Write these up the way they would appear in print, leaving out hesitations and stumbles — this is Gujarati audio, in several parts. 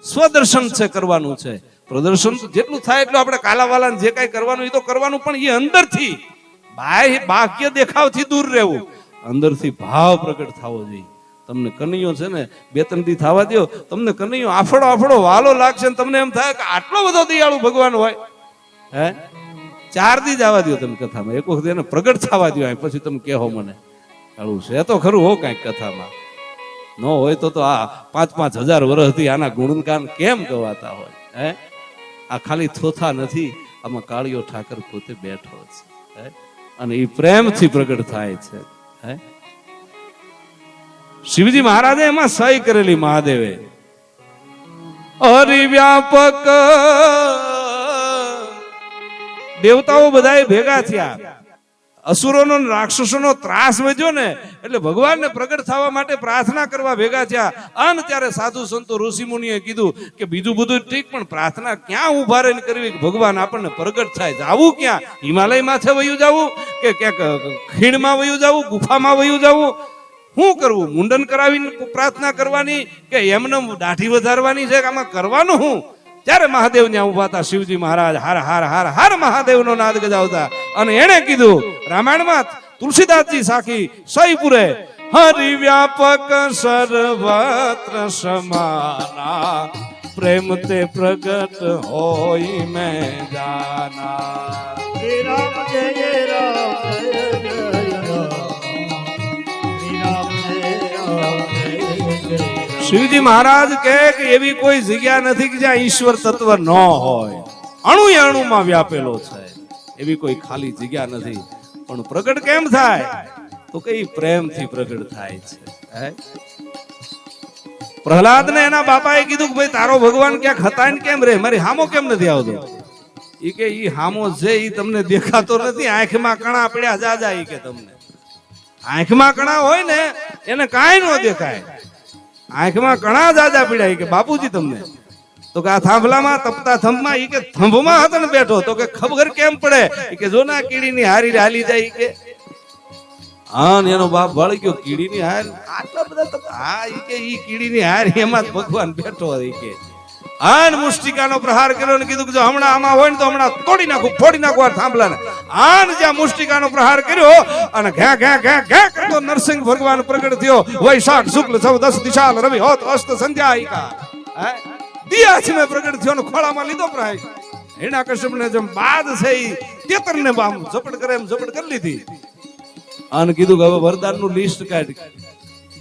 સ્વદર્શન છે કરવાનું છે. પ્રદર્શન જેટલું થાય એટલું આપણે કાલાવાલા જે કાંઈ કરવાનું એ તો કરવાનું, પણ એ અંદરથી બાહ્ય દેખાવથી દૂર રહેવું, અંદરથી ભાવ પ્રગટ થવો જોઈએ. તમને કનૈયો છે ને 2-3 દી થવા દો, તમને કનૈયો આફડો આફડો વાલો લાગશે ને તમને એમ થાય કે આટલો બધો દયાળુ ભગવાન હોય. હે 4 દી જવા દો તમે કથામાં, એક વખત એને પ્રગટ થવા દો, પછી તમે કહો મને આવું છે તો ખરું હો કાંઈક કથામાં. ન હોય તો આ 5-5 હજાર વર્ષથી આના ગુણગાન કેમ ગવાતા હોય. હે આ ખાલી થોથા નથી, આમાં કાળિયો ઠાકર પોતે બેઠો છે, અને એ પ્રેમથી પ્રગટ થાય છે. હે શિવજી મહારાજે એમાં સહી કરેલી મહાદેવે, હરિવ્યાપક દેવતાઓ બધા ભેગા થયા, અસુરોનો રાક્ષસોનો ત્રાસ વધ્યો ને એટલે ભગવાનને પ્રગટ થવા માટે પ્રાર્થના કરવા ભેગા થયા. અને ત્યારે સાધુ સંતો ઋષિ મુનિએ કીધું કે બીજું બધું ઠીક, પણ પ્રાર્થના ક્યાં ઉભા રહીને કરવી કે ભગવાન આપણને પ્રગટ થાય? જાવું ક્યાં? હિમાલય માથે વયું જવું કે ક્યાંક ખીણમાં વયું જવું, ગુફામાં વયું જવું? શું કરવું? મુંડન કરાવીને પ્રાર્થના કરવાની કે એમને દાઢી વધારવાની છે? આમાં કરવાનું શું? ત્યારે મહાદેવ ત્યાં ઉભા હતા શિવજી મહારાજ, હાર હાર હાર હાર મહાદેવનો નાદ ગજાવતા, અને એને કીધું રામાયણમાં તુલસીદાસજી સાખી સહી પૂરે, હરિવ્યાપક સર્વત્ર સમાના, પ્રેમ તે પ્રગટ હોય મેં જાના. શ્રી રામ જય રામ જય જય રામ, શ્રી રામ જય રામ જય જય રામ. શિવજી મહારાજ કહે કે એવી કોઈ જગ્યા નથી કે જ્યાં ઈશ્વર તત્વ ન હોય, અણુ અણુમાં વ્યાપેલો છે, એવી કોઈ ખાલી જગ્યા નથી. પણ પ્રગટ કેમ થાય? તો કે પ્રેમથી પ્રગટ થાય છે. પ્રહલાદ ને એના બાપાએ કીધું કે ભાઈ તારો ભગવાન ક્યાંક હતા ને કેમ રે, મારી હામો કેમ નથી આવતો? ઈ કે ઈ હામો છે ઈ તમને દેખાતો નથી, આંખમાં કણા પડ્યા જાજા. ઈ કે તમને આંખમાં કણા હોય ને એને કાંઈ ન દેખાય, આંખમાં કણા જાજા પીડાય. કે બાપુજી તમને તો કે આ થાંભલામાં તપતા થંભમાં, ઈ કે થંભમાં હતો ને બેઠો, તો કે ખબર કેમ પડે? કે જો ના કીડીની હારી હાલી જાય. કે હા એનો બાપ વળી ગયો, કીડીની હાર આટલા બધા? હા ઈ કે ઈ કીડીની હાર એમાં જ ભગવાન બેઠો. ઈ કે આન મુષ્ટિકાનો પ્રહાર કર્યો ને કીધું કે જો હમણાં આમાં હોય ને તો હમણાં તોડી નાખું, ફોડી નાખું આ થાંભલાને. આન જ્યાં મુષ્ટિકાનો પ્રહાર કર્યો અને ઘા ઘા ઘા ઘા કરતો નરસિંહ ભગવાન પ્રગટ થયો. વૈશાખ શુક્લ 14 દિશાલ રવિ હોત અસ્ત સંધ્યા આઈકા. દિયા છે મેં પ્રગટ થયો ને ખોળામાં લીધો પ્રાય. હિરણા કશ્યપ ને જેમ બાદ છે ઈ તેતર ને બામ ઝપટ કરે એમ ઝપટ કરી લીધી. અને કીધું કે હવે વરદાન નું લિસ્ટ કાઢ.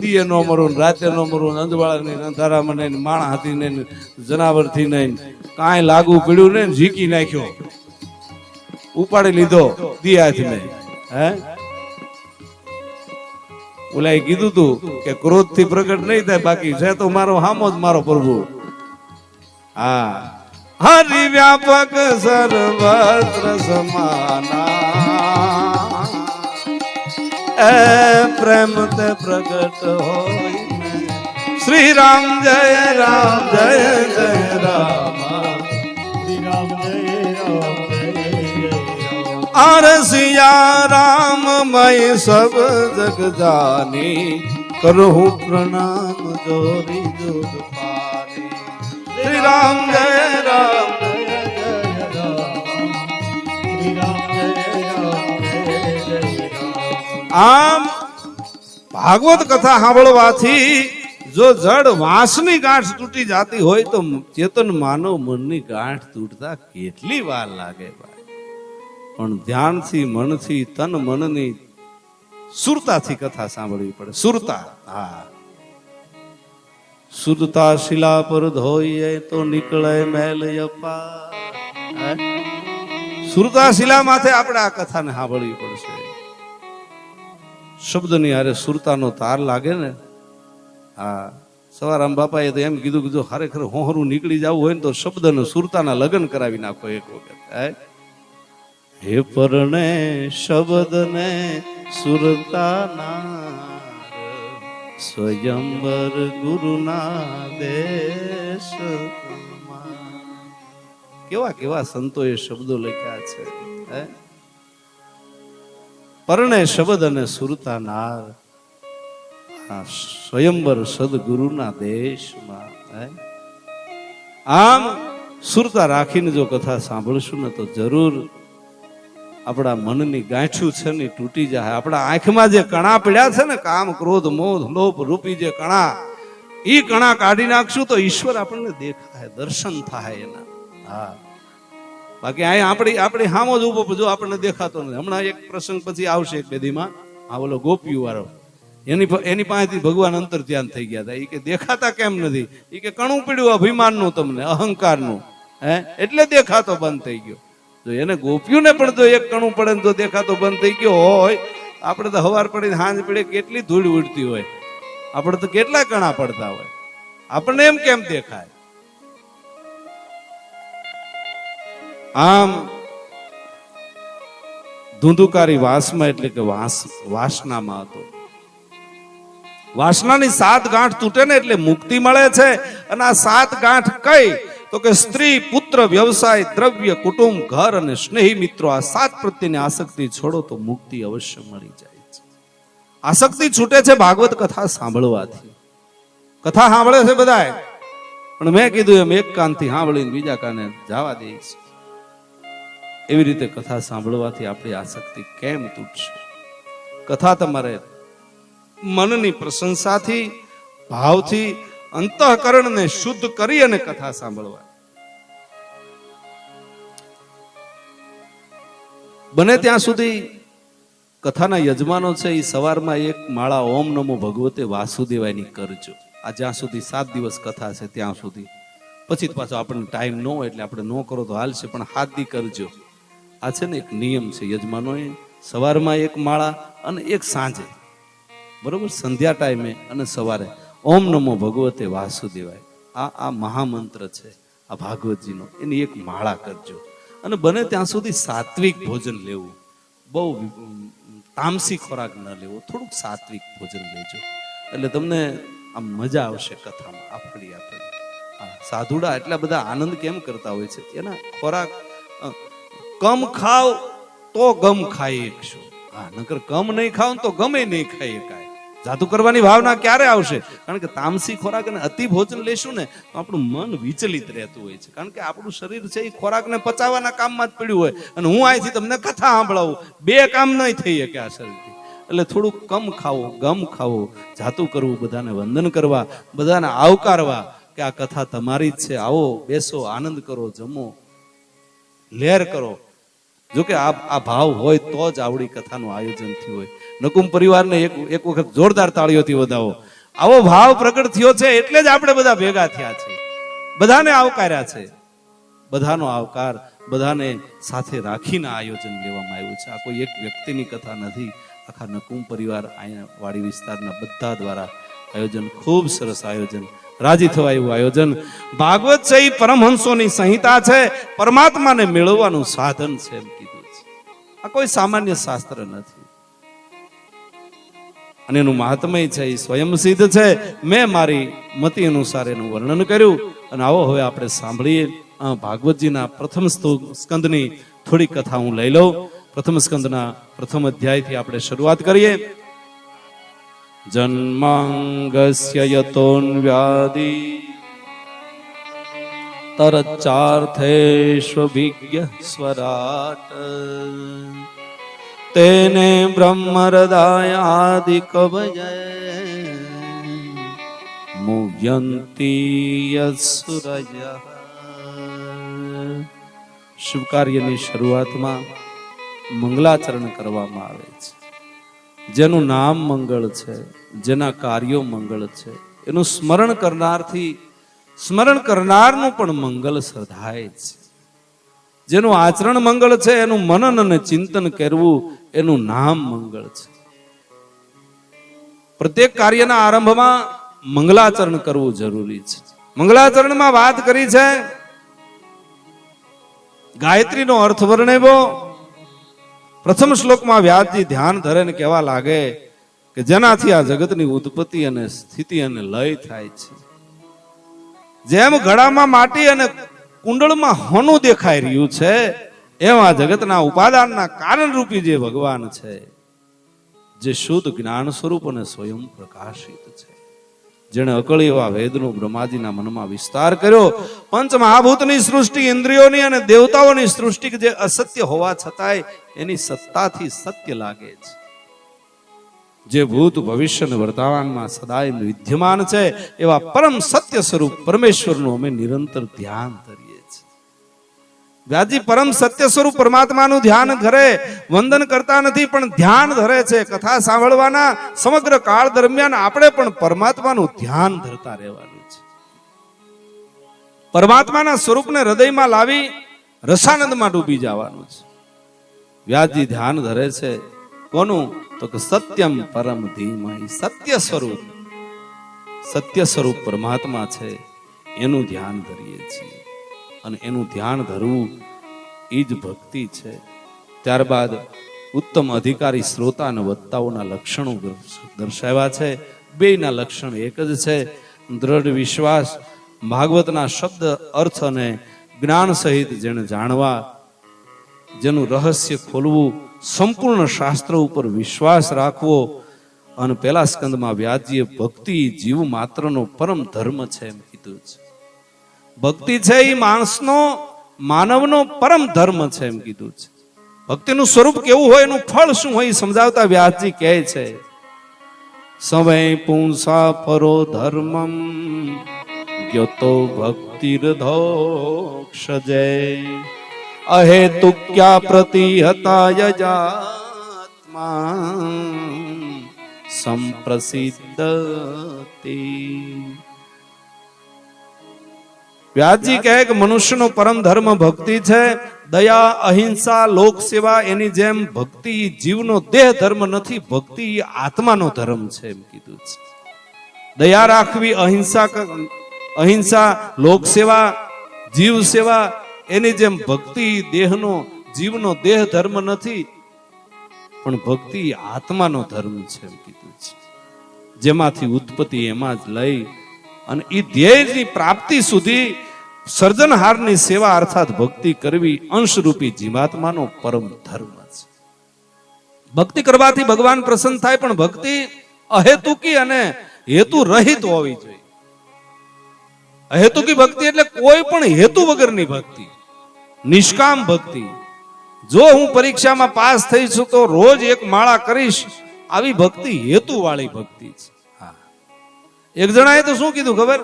દીએ નો મરું, રાતે નો મરું, અંધવાળા નહીં, અંધારામાં નહીં, માણા હાથી નહીં, જનાવર થી નહીં, કાંઈ લાગુ પડ્યું નહીં, ઝીકી નાખ્યો, ઉપાડી લીધો દિયાથી નહીં. હે ઓલા કીધું તું કે ક્રોધ થી પ્રગટ નહીં થાય, બાકી છે તો મારો હામો જ મારો પ્રભુ. હા હરિ વ્યાપક સર્વત્ર સમાના, પ્રેમ તે પ્રગટ હોય. શ્રી રામ જય રામ જય જય રામ, શ્રી રામ જય રામ જય જય રામ. આરસિયા રામ મય સબ જગ જાની, કરું પ્રણામ જોરી જોગ પાની. શ્રી રામ જય રામ જય જય રામ, શ્રી રામ જય રામ જય જય રામ. આમ ભાગવત કથા સાંભળવાથી જો જડ વાંસની ગાંઠ તૂટી જાતી હોય તો ચેતન માનવ મનની ગાંઠ તૂટતા કેટલી વાર લાગે ભાઈ. પણ ધ્યાનથી, મનથી, તન મનની સુરતાથી કથા સાંભળવી પડે. સુરતા, હા, સુરતા શિલા પર ધોઈએ તો નીકળે મેલ અપાર. સુરતા શિલા માથે આપણે આ કથાને સાંભળવી પડશે. શબ્દની હારે સુરતાનો તાર લાગે ને. હા, સવારામ બાપાએ તો એમ કીધું કે જો ખરેખર હોહરું નીકળી જવું હોય ને તો શબ્દ ને સુરતાના લગ્ન કરાવી નાખો એક વખત. હે પરણે શબ્દ ને સુરતાના, સ્વયંવર ગુરુના દેશ. કેવા કેવા સંતોએ શબ્દો લખ્યા છે. પરણે શબ્દ અને સુરતા નાર, સ્વયંવર સદગુરુના દેશમાં. આમ સુરતા રાખીને જો કથા સાંભળશું ને તો જરૂર આપણા મનની ગાંઠું છે ને તૂટી જાય. આપણા આંખમાં જે કણા પડ્યા છે ને કામ ક્રોધ મોહ લોભ રૂપી જે કણા, ઈ કણા કાઢી નાખશું તો ઈશ્વર આપણને દેખાય, દર્શન થાય એના. હા, બાકી આ આપણી હામો જ ઉભો જો આપણને દેખાતો નથી. હમણાં એક પ્રસંગ પછી આવશે એક બેદીમાં, આ બોલો ગોપીઓ વાળો, એની પાસેથી ભગવાન અંતર ધ્યાન થઈ ગયા હતા. એ કે દેખાતા કેમ નથી? એ કે કણું પડ્યું અભિમાનનું, તમને અહંકારનું, એટલે દેખાતો બંધ થઈ ગયો. જો એને ગોપીઓને પણ જો એક કણું પડે ને તો દેખાતો બંધ થઈ ગયો હોય, આપણે તો હવાર પડીને હાંજ પડે કેટલી ધૂળ ઉડતી હોય, આપણે તો કેટલા કણા પડતા હોય, આપણને એમ કેમ દેખાય? આમ ધુંધુકારી વાસમાં એટલે કે વાસનામાં હતો. વાસનાની 7 ગાંઠ તૂટે ને એટલે મુક્તિ મળે છે. અને આ 7 ગાંઠ કઈ? તો કે સ્ત્રી, પુત્ર, વ્યવસાય, દ્રવ્ય, કુટુંબ, ઘર અને સ્નેહી મિત્રો, આ 7 પ્રત્યેની આસક્તિ છોડો તો મુક્તિ અવશ્ય મળી જાય છે. આસક્તિ છૂટે છે ભાગવત કથા સાંભળવાથી. કથા સાંભળે છે બધાય, પણ મેં કીધું એમ એક કાનથી સાંભળીને બીજા કાને જવા દે છે. એવી રીતે કથા સાંભળવાથી આપણી આસક્તિ કેમ તૂટશે? કથા તમારે મનની પ્રશંસાથી, ભાવથી અંતઃકરણને શુદ્ધ કરી અને કથા સાંભળવા. બને ત્યાં સુધી કથાના યજમાનો છે એ સવારમાં એક માળા ઓમ નમો ભગવતે વાસુદેવાયની કરજો. આ જ્યાં સુધી 7 દિવસ કથા છે ત્યાં સુધી. પછી પાછો આપણને ટાઈમ ન હોય એટલે આપણે ન કરો તો હાલશે, પણ 7 દી કરજો. આ છે ને એક નિયમ છે યજમાનોએ. સવારમાં એક માળા અને એક સાંજે, બરોબર, સંધ્યા ટાઈમે અને સવારે ઓમ નમો ભગવતે વાસુદેવાય. આ મહામંત્ર છે આ ભાગવતજીનો, એની એક માળા કરજો. અને બને ત્યાં સુધી સાત્વિક ભોજન લેવું. બહુ તામસી ખોરાક ન લેવો, થોડુંક સાત્વિક ભોજન લેજો. એટલે તમને આમ મજા આવશે કથામાં. આપણી સાધુડા એટલા બધા આનંદ કેમ કરતા હોય છે? એના ખોરાક કમ ખાવ તો ગમ ખાઈ એકશો. હા, નકર કમ નહીં ખાવ તો ગમે નહીં ખાઈ એકાય. જાતું કરવાની ભાવના ક્યારે આવશે? કારણ કે તામસી ખોરાક અને અતિ ભોજન લેશું ને તો આપણું મન વિચલિત રહેતું હોય છે. કારણ કે આપણું શરીર છે એ ખોરાકને પચાવવાના કામમાં જ પડ્યું હોય, અને હું અહીંથી તમને કથા સાંભળાવું, 2 કામ નહીં થઈ શકે આ શરીરથી. એટલે થોડુંક કમ ખાવો, ગમ ખાવો, જાતું કરવું, બધાને વંદન કરવા, બધાને આવકારવા કે આ કથા તમારી જ છે, આવો બેસો, આનંદ કરો, જમો, લહેર કરો. જોકે આ ભાવ હોય તો જ આવડી કથાનું આયોજન થયું હોય. નકુમ પરિવારને એક વખત જોરદાર તાળીઓથી વધાવો. આવો ભાવ પ્રગટ થયો છે એટલે જ આપણે બધા ભેગા થયા છે, બધાને આવકાર્યા છે. બધાનો આવકાર, બધાને સાથે રાખીને આયોજન લેવામાં આવ્યું છે. આ કોઈ એક વ્યક્તિની કથા નથી, આખા નકુમ પરિવાર અહીંયા વાડી વિસ્તારના બધા દ્વારા આયોજન, ખૂબ સરસ આયોજન, રાજી થવા એવું આયોજન. ભાગવત છે એ પરમહંસોની સંહિતા છે, પરમાત્માને મેળવવાનું સાધન છે એમ કીધું છે. આ કોઈ સામાન્ય શાસ્ત્ર નથી. અને એનું મહાત્મય છે એ સ્વયં સિદ્ધ છે. મેં મારી મતિ અનુસાર એનું વર્ણન કર્યું. અને આવો હવે આપણે સાંભળીએ ભાગવતજીના પ્રથમ સ્કંદની થોડી કથા હું લઈ લઉં. પ્રથમ સ્કંદના પ્રથમ અધ્યાયથી આપણે શરૂઆત કરીએ. જન્માંગસ્ય યતોન્વ્યાદિ તરચાર્થેષ્વભિજ્ઞ સ્વરાટ તેને બ્રહ્મહૃદયાદિ કવયે મુહ્યંતી યસુરયઃ. શુભ કાર્યની શરૂઆતમાં મંગલાચરણ કરવામાં આવે છે. જેનું નામ મંગળ છે, જેના કાર્યો મંગળ છે, એનું સ્મરણ કરનારથી સ્મરણ કરનારનું પણ મંગલ સધાય છે. જેનું આચરણ મંગળ છે, એનું મનન અને ચિંતન કરવું, એનું નામ મંગળ છે. પ્રત્યેક કાર્યના આરંભમાં મંગલાચરણ કરવું જરૂરી છે. મંગલાચરણમાં વાત કરી છે, ગાયત્રીનો અર્થ વર્ણવ્યો. પ્રથમ શ્લોકમાં વ્યાસજી ધ્યાન ધરે ને કહેવા લાગે કે જેનાથી આ જગતની ઉત્પત્તિ અને સ્થિતિ અને લય થાય છે. જેમ ઘડામાં માટી અને કુંડળમાં હોનું દેખાઈ રહ્યું છે, એમ આ જગતના ઉપાદાનના કારણ રૂપી જે ભગવાન છે, જે શુદ્ધ જ્ઞાન સ્વરૂપ અને સ્વયં પ્રકાશિત છે, જેણે અકળી એવા વેદનો બ્રહ્માજીના મનમાં વિસ્તાર કર્યો. પંચ મહાભૂતની સૃષ્ટિ, ઇન્દ્રિયોની અને દેવતાઓની સૃષ્ટિ જે અસત્ય હોવા છતાંય એની સત્તાથી સત્ય લાગે છે. જે ભૂત ભવિષ્ય અને વર્તમાનમાં સદાય વિદ્યમાન છે એવા પરમ સત્ય સ્વરૂપ પરમેશ્વરનું અમે નિરંતર ધ્યાન કરીએ છીએ. વ્યાસજી પરમ સત્ય સ્વરૂપ પરમાત્માનું ધ્યાન કરે, વંદન કરતા નથી પણ ધ્યાન ધરે છે. કથા સાંભળવાના સમગ્ર કાળ દરમિયાન આપણે પણ પરમાત્માનું ધ્યાન ધરતા રહેવાનું છે. પરમાત્માના સ્વરૂપને હૃદયમાં લાવી રસાનંદમાં ડૂબી જવાનું છે. વ્યાસજી ધ્યાન ધરે છે કોનું? તો કે સત્યમ પરમ ધીમહિ, સત્ય સ્વરૂપ પરમાત્મા છે એનું ધ્યાન ધરીએ છીએ. અને એનું ધ્યાન ધરવું એ જ ભક્તિ છે. ત્યારબાદ ઉત્તમ અધિકારી શ્રોતા અને વક્તાઓના લક્ષણો દર્શાવ્યા છે. બેયના લક્ષણ એક જ છે. દ્રઢ વિશ્વાસ, ભાગવતના શબ્દ અર્થ અને જ્ઞાન સહિત જેને જાણવા, જેનું રહસ્ય ખોલવું, સંપૂર્ણ શાસ્ત્ર ઉપર વિશ્વાસ રાખવો. અને પહેલા સ્કંદમાં વ્યાસજીએ ભક્તિ જીવ માત્રનો પરમ ધર્મ છે એમ કીધું છે. ભક્તિ છે એ માનવનો પરમ ધર્મ છે એમ કીધું છે. ભક્તિનું સ્વરૂપ કેવું હોય, એનું ફળ શું હોય સમજાવતા વ્યાસજી કહે છે, સવૈ પુંસા પરો ધર્મમ જ્ઞતો ભક્તિર્ધોક્ષજે અહેતુક્યા પ્રતિહતા યજાત્મા સંપ્રસિદ્ધતિ. વ્યાસજી કહે કે મનુષ્યનો પરમ ધર્મ ભક્તિ છે. દયા, અહિંસા, લોક સેવા એની જેમ ભક્તિ જીવનો દેહ ધર્મ નથી, ભક્તિ આત્માનો ધર્મ છે એમ કીધું છે. દયા રાખવી, અહિંસા, લોક સેવા, જીવ સેવા એની જેમ ભક્તિ દેહનો જીવનો દેહ ધર્મ નથી, પણ ભક્તિ આત્માનો ધર્મ છે એમ કીધું છે. જેમાંથી ઉત્પત્તિ એમાં જ લઈ અને એ ધ્યેયની પ્રાપ્તિ સુધી સર્જનહારની સેવા અર્થાત ભક્તિ કરવી અંશરૂપી જીવાત્માનો પરમ ધર્મ છે. ભક્તિ કરવાથી ભગવાન પ્રસન્ન થાય, પણ ભક્તિ અહેતુકી અને હેતુ રહિત હોવી જોઈએ. અહેતુકી ભક્તિ એટલે કોઈ પણ હેતુ વગરની ભક્તિ, નિષ્કામ ભક્તિ. જો હું પરીક્ષામાં પાસ થઈશું તો રોજ એક માળા કરીશ, આવી ભક્તિ હેતુ વાળી ભક્તિ છે. એક જણાએ તો શું કીધું ખબર?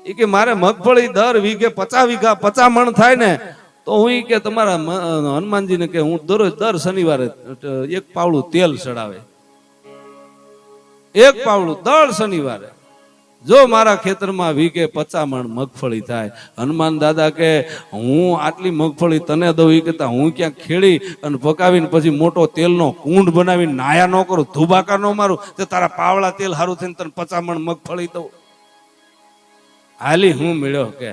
એ કે મારે મગફળી દર વીઘે 50 મણ થાય ને તો હું કે તમારા હનુમાનજીને કે હું દર શનિવારે એક પાવડું તેલ ચડાવે, એક પાવડું દર શનિવારે. જો મારા ખેતરમાં વીઘે 50 મણ મગફળી થાય, હનુમાન દાદા કે હું આટલી મગફળી તને દઉં, એ કહેતા હું ક્યાંક ખેડી અને પકાવીને પછી મોટો તેલનો કુંડ બનાવીને નાયા ન કરું, ધુબાકા ન મારું, તો તારા પાવડા તેલ હારું થઈને તને 50 મણ મગફળી દઉં. હાલી હું મળ્યો કે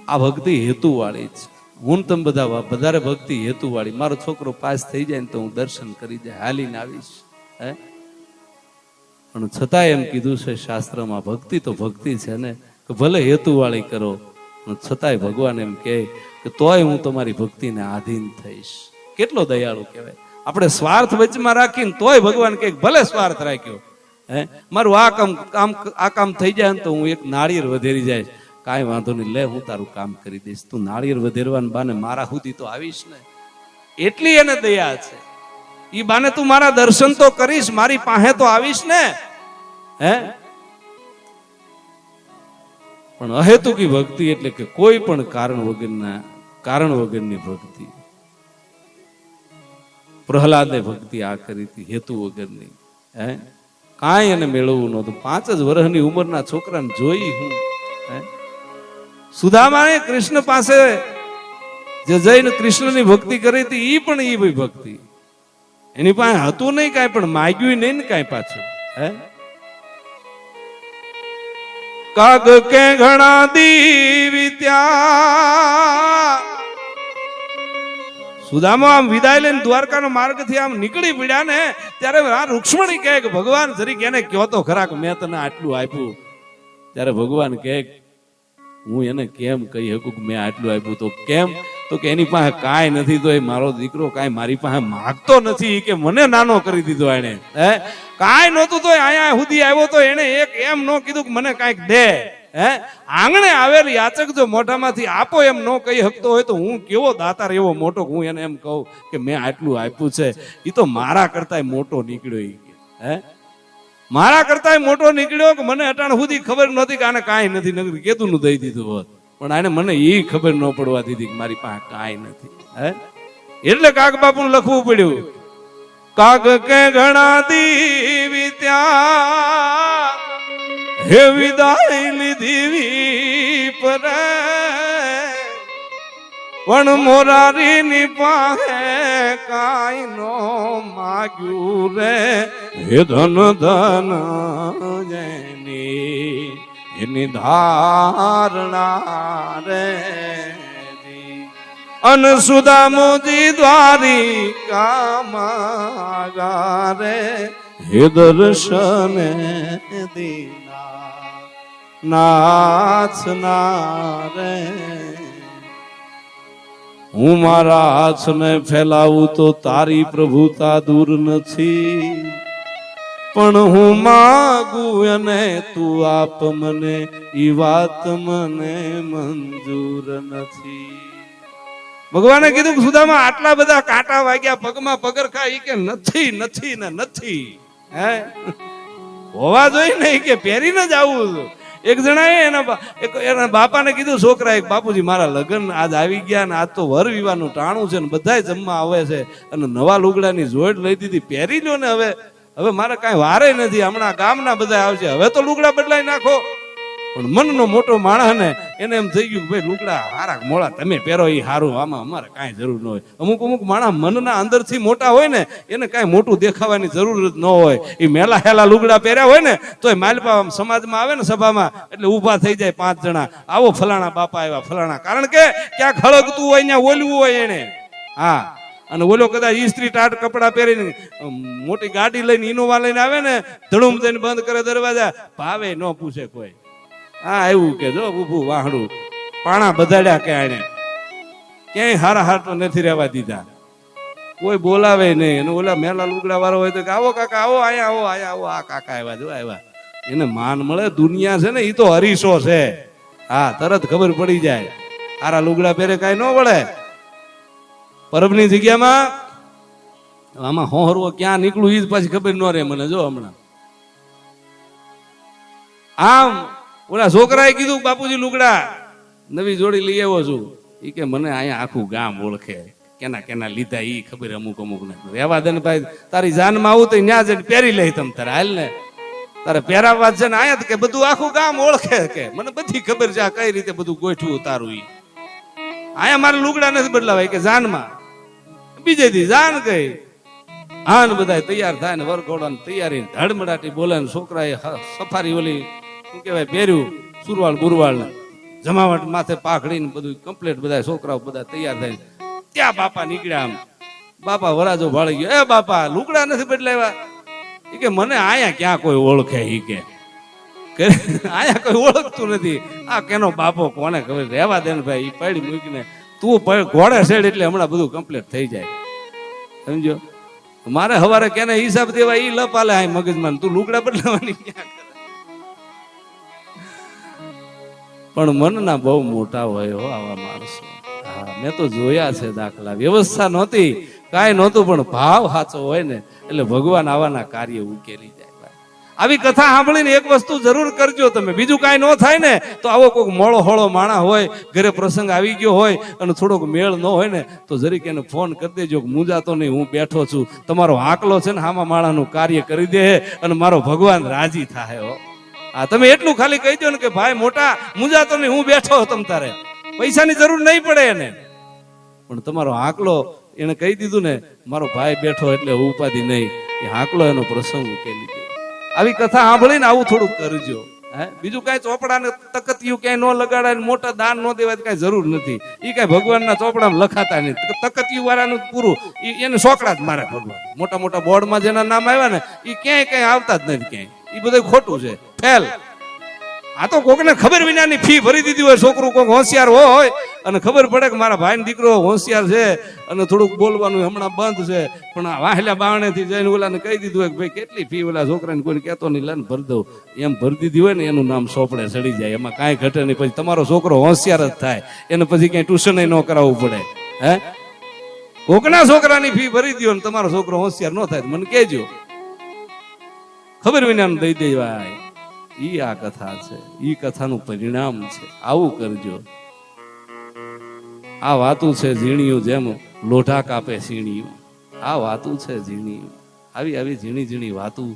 આ ભક્તિ હેતુ વાળી છે. હું તમે બધા વધારે ભક્તિ હેતુ વાળી. મારો છોકરો પાસ થઈ જાય ને તો હું દર્શન કરી જાય હાલીને આવીશ. પણ છતાંય એમ કીધું છે શાસ્ત્રમાં, ભક્તિ તો ભક્તિ છે ને, કે ભલે હેતુ વાળી કરો, છતાંય ભગવાન એમ કહે કે તોય હું તમારી ભક્તિને આધીન થઈશ. કેટલો દયાળુ કહેવાય. આપણે સ્વાર્થ વચમાં રાખીને તોય ભગવાન કહે ભલે સ્વાર્થ રાખ્યો, મારું આ કામ થઈ જાય ને તો હું એક નાળિયેર વધેરી જાય, કાંઈ વાંધો નહીં, લે હું તારું કામ કરી દઈશ, તું નાળિયેર વધેરવાને બાને મારા સુધી તો આવીશ ને. એટલી એને દયા છે. ઈ બાને તું મારા દર્શન તો કરીશ, મારી પાસે તો આવીશ ને. પણ અહેતુકી ભક્તિ એટલે કે કોઈ પણ કારણ વગરની ભક્તિ. પ્રહલાદે ભક્તિ આ કરી હતી હેતુ વગરની. કાંઈ એને મેળવવું નહોતું. 5 જ વર્ષની ઉંમરના છોકરાને જોઈ હું. સુદામાએ કૃષ્ણ પાસે જે જઈને કૃષ્ણની ભક્તિ કરી હતી, ઈ પણ ઈ ભક્તિ એની પાસે હતું નહીં કાંઈ, પણ માગ્યું નહીં ને કાંઈ પાછું. કાગ કે ઘણા દીવી ત્યાં સુદામા આમ વિદાય લઈને દ્વારકાનો માર્ગથી આમ નીકળી પડ્યા ને, ત્યારે આ રૂક્ષ્મણી કહે કે ભગવાન જરીક એને કહો તો ખરા કે મેં તને આટલું આપ્યું. ત્યારે ભગવાન કહે હું એને કેમ કહી શકું કે મેં આટલું આપ્યું? તો કેમ? તો કે એની પાસે કાંઈ નથી, તો એ મારો દીકરો કાંઈ મારી પાસે માગતો નથી, કે મને નાનો કરી દીધો એને. કાંઈ નહોતું તો અહીંયા સુધી આવ્યો તો એને એક એમ ન કીધું કે મને કાંઈક દે. આંગણે આવેલ યાચક જો મોઢામાંથી આપો એમ ન કહી શકતો હોય તો હું કેવો દાતાર એવો મોટો, હું એને એમ કહું કે મેં આટલું આપ્યું છે, એ તો મારા કરતાંય મોટો નીકળ્યો. મારા કરતાંય મોટો નીકળ્યો કે મને અટાણ સુધી ખબર નહોતી કે આને કાંઈ નથી, નગર કેતું નું દઈ દીધું હોત, પણ આને મને એ ખબર ન પડવા દીધી કે મારી પાસે કાંઈ નથી. એટલે કાગ બાપુને લખવું પડ્યું, કાગ કે ઘણા દીવી ત્યાં હે વિદાય લીધી પર, પણ મોરારી ની પાસે કાંઈ નો માગ્યું રે. હે ધન ધન જેની એની ધારણા રે. અન સુદામોજી દ્વારિકા રે. હે દર્શન દીના નાથના રે. હું મારા હાથને ફેલાવું તો તારી પ્રભુતા દૂર નથી, પણ હું માગું અને તું આપ મને, ઈ વાત મને મંજૂર નથી. ભગવાને કીધું કે સુદામા આટલા બધા કાંટા વાગ્યા, પગમાં પગરખા, ઈ કે નથી નથી ને નથી. હોવા જોઈએ ને કે પહેરીને જ આવું. એક જણાએ એના બાપાને કીધું, છોકરા એક, બાપુજી મારા લગ્ન આજ આવી ગયા ને આજ તો વર વિવાહનું ટાણું છે ને બધાય જમવા આવે છે અને નવા લુગડાની જોડ લઈ દીધી, પહેરી લો ને. હવે મારે કાંઈ વારે નથી, હમણાં ગામના બધા આવશે, હવે તો લુગડા બદલાઈ નાખો. પણ મનનો મોટો માણસ ને એને એમ થઈ ગયું કે ભાઈ લુગડા હારા મોળા તમે પહેરો એ સારું, આમાં અમારે કાંઈ જરૂર ન હોય. અમુક માણસ મનના અંદરથી મોટા હોય ને એને કાંઈ મોટું દેખાવાની જરૂર જ ન હોય. એ મેલા હેલા લુગડા પહેર્યા હોય ને તો એ માલપા સમાજમાં આવે ને સભામાં એટલે ઊભા થઈ જાય 5 જણા, આવો ફલાણા બાપા આવ્યા ફલાણા, કારણ કે ક્યાંક હળગતું હોય ત્યાં ઓલવું હોય એને. હા, અને ઓલો કદાચ ઈસ્ત્રી ટાટ કપડા પહેરીને મોટી ગાડી લઈને ઇનોવા લઈને આવે ને, ધડુમ થઈને બંધ કરે દરવાજા, ભાવે ન પૂછે કોઈ. હા, એવું કે જો ઊભું વાહડું પાણા બધાડ્યા કે આને ક્યાંય હારા હાટો નથી રહેવા દીધા, કોઈ બોલાવે નહીં. અને ઓલા મેલા લુગડા વાળો હોય તો કે આવો કાકા આવો, અહીંયા આવો, અહીંયા આવો, આ કાકા આવ્યા જો આવ્યા. એને માન મળે. દુનિયા છે ને એ તો હરીશો છે. હા, તરત ખબર પડી જાય. હારા લુગડા પહેરે કાંઈ ન વળે. પરબની જગ્યામાં આમાં હોહરવો ક્યાં નીકળું એ જ પાછી ખબર ન રહે મને. જો હમણાં આમ ઓલા છોકરાએ કીધું, બાપુજી લુગડા નવી જોડી લઈ આવ્યો છું. એ કે મને અહીંયા આખું ગામ ઓળખે, કેના કેના લીધા ઈ ખબર અમુક ને. રહેવા દે ને ભાઈ, તારી જાનમાં આવું તો ન્યા જઈને પહેરી લે તમ તારે, હાલ ને તારે પહેરાવા છે ને આયા કે બધું આખું ગામ ઓળખે, કે મને બધી ખબર છે આ કઈ રીતે બધું ગોઠવું તારું. ઈ આયા મારે લુગડા નથી બદલાવાય કે જાનમાં, બીજે દી જાન ગઈ. હાન બધા તૈયાર થાય ને વરઘોડા ની તૈયારી ધડમડાટી બોલે ને છોકરાએ સફારી ઓલી શું કહેવાય પહેર્યું, સુરવાળ બુરવાળ ને જમાવટ માથે પાઘડી ને બધું કમ્પ્લીટ, બધા છોકરાઓ બધા તૈયાર થાય. ત્યાં બાપા નીકળ્યા. આમ બાપા વરાજો ભાળી ગયો, એ બાપા લુગડા નથી બદલાવ્યા. એ કે મને આયા ક્યાં કોઈ ઓળખે, ઈ કે આયા કોઈ ઓળખતું નથી. આ કેનો બાપો કોને ખબર, રહેવા દે ને ભાઈ. ઈ પડી મૂકીને તું ઘોડે સેડ એટલે હમણાં બધું કમ્પ્લીટ થઈ જાય, સમજો. મારે હવારે કેને હિસાબ દેવા ઈ લપાલે આ મગજમાં, તું લુગડા બદલાવાની ક્યાં. પણ મનના બહુ મોટા હોય હો આવા માણસો. હા, મેં તો જોયા છે દાખલા. વ્યવસ્થા નહોતી, કાંઈ નહોતું, પણ ભાવ સાચો હોય ને એટલે ભગવાન આવાના કાર્ય ઉકેલી જાય. આવી કથા સાંભળીને એક વસ્તુ જરૂર કરજો તમે, બીજું કાંઈ ન થાય ને તો આવો કોઈક મોળો હોળો માણા હોય, ઘરે પ્રસંગ આવી ગયો હોય અને થોડોક મેળ ન હોય ને તો જરીક એને ફોન કરી દેજો કે મૂંઝાતો નહીં, હું બેઠો છું. તમારો આકલો છે ને હામા માણાનું કાર્ય કરી દે અને મારો ભગવાન રાજી થાય હો. હા, તમે એટલું ખાલી કહી દો ને કે ભાઈ મોટા મૂંઝાતો નહીં, હું બેઠો. તમ તારે પૈસાની જરૂર નહીં પડે એને, પણ તમારો આકલો એને કહી દીધું ને મારો ભાઈ બેઠો એટલે ઉપાધિ નહીં, એ આકલો એનો પ્રસંગ ઉકેલી દે. આવી કથા સાંભળીને આવું થોડું કરજો. બીજું કઈ ચોપડા ને તકતિયું ક્યાંય ન લગાડાય, મોટા દાન ન દેવાય કઈ જરૂર નથી. એ કઈ ભગવાનના ચોપડામાં લખાતા નહીં. તકતિયું વાળાનું પૂરું, એને સોકડા જ મારે ભગવાન. મોટા મોટા બોર્ડમાં જેના નામ આવ્યા ને એ ક્યાંય કઈ આવતા જ નથી ક્યાંય. એ બધું ખોટું છે, ફેલ. આ તો કોકને ખબર વિનાની ફી ભરી દીધી હોય, છોકરું કોઈક હોશિયાર હોય અને ખબર પડે કે મારા ભાઈ દીકરો હોશિયાર છે અને થોડુંક બોલવાનું હમણાં બંધ છે, પણ આ વાહેલા બાવણેથી જઈને ઓલાને કહી દીધું હોય કે ભાઈ કેટલી ફી ઓલા છોકરાને કોઈ કહેતો નહીં, લઈને ભરી દઉં, એમ ભરી દીધી હોય ને એનું નામ સોપડે ચડી જાય, એમાં કાંઈ ઘટે નહીં. પછી તમારો છોકરો હોશિયાર જ થાય, એને પછી ક્યાંય ટ્યુશન ન કરાવવું પડે. હે, કોકના છોકરાની ફી ભરી દો ને તમારો છોકરો હોશિયાર ન થાય મને કહેજો, ખબર વિના દઈ દેવાય. ઈ આ કથા છે, ઈ કથાનું પરિણામ છે. આવું કરજો. આ વાતું છે ઝીણિયું જેમ લોઢા કાપે સીણિયું. આ વાતું છે ઝીણિયું. આવી આવી ઝીણી ઝીણી વાતું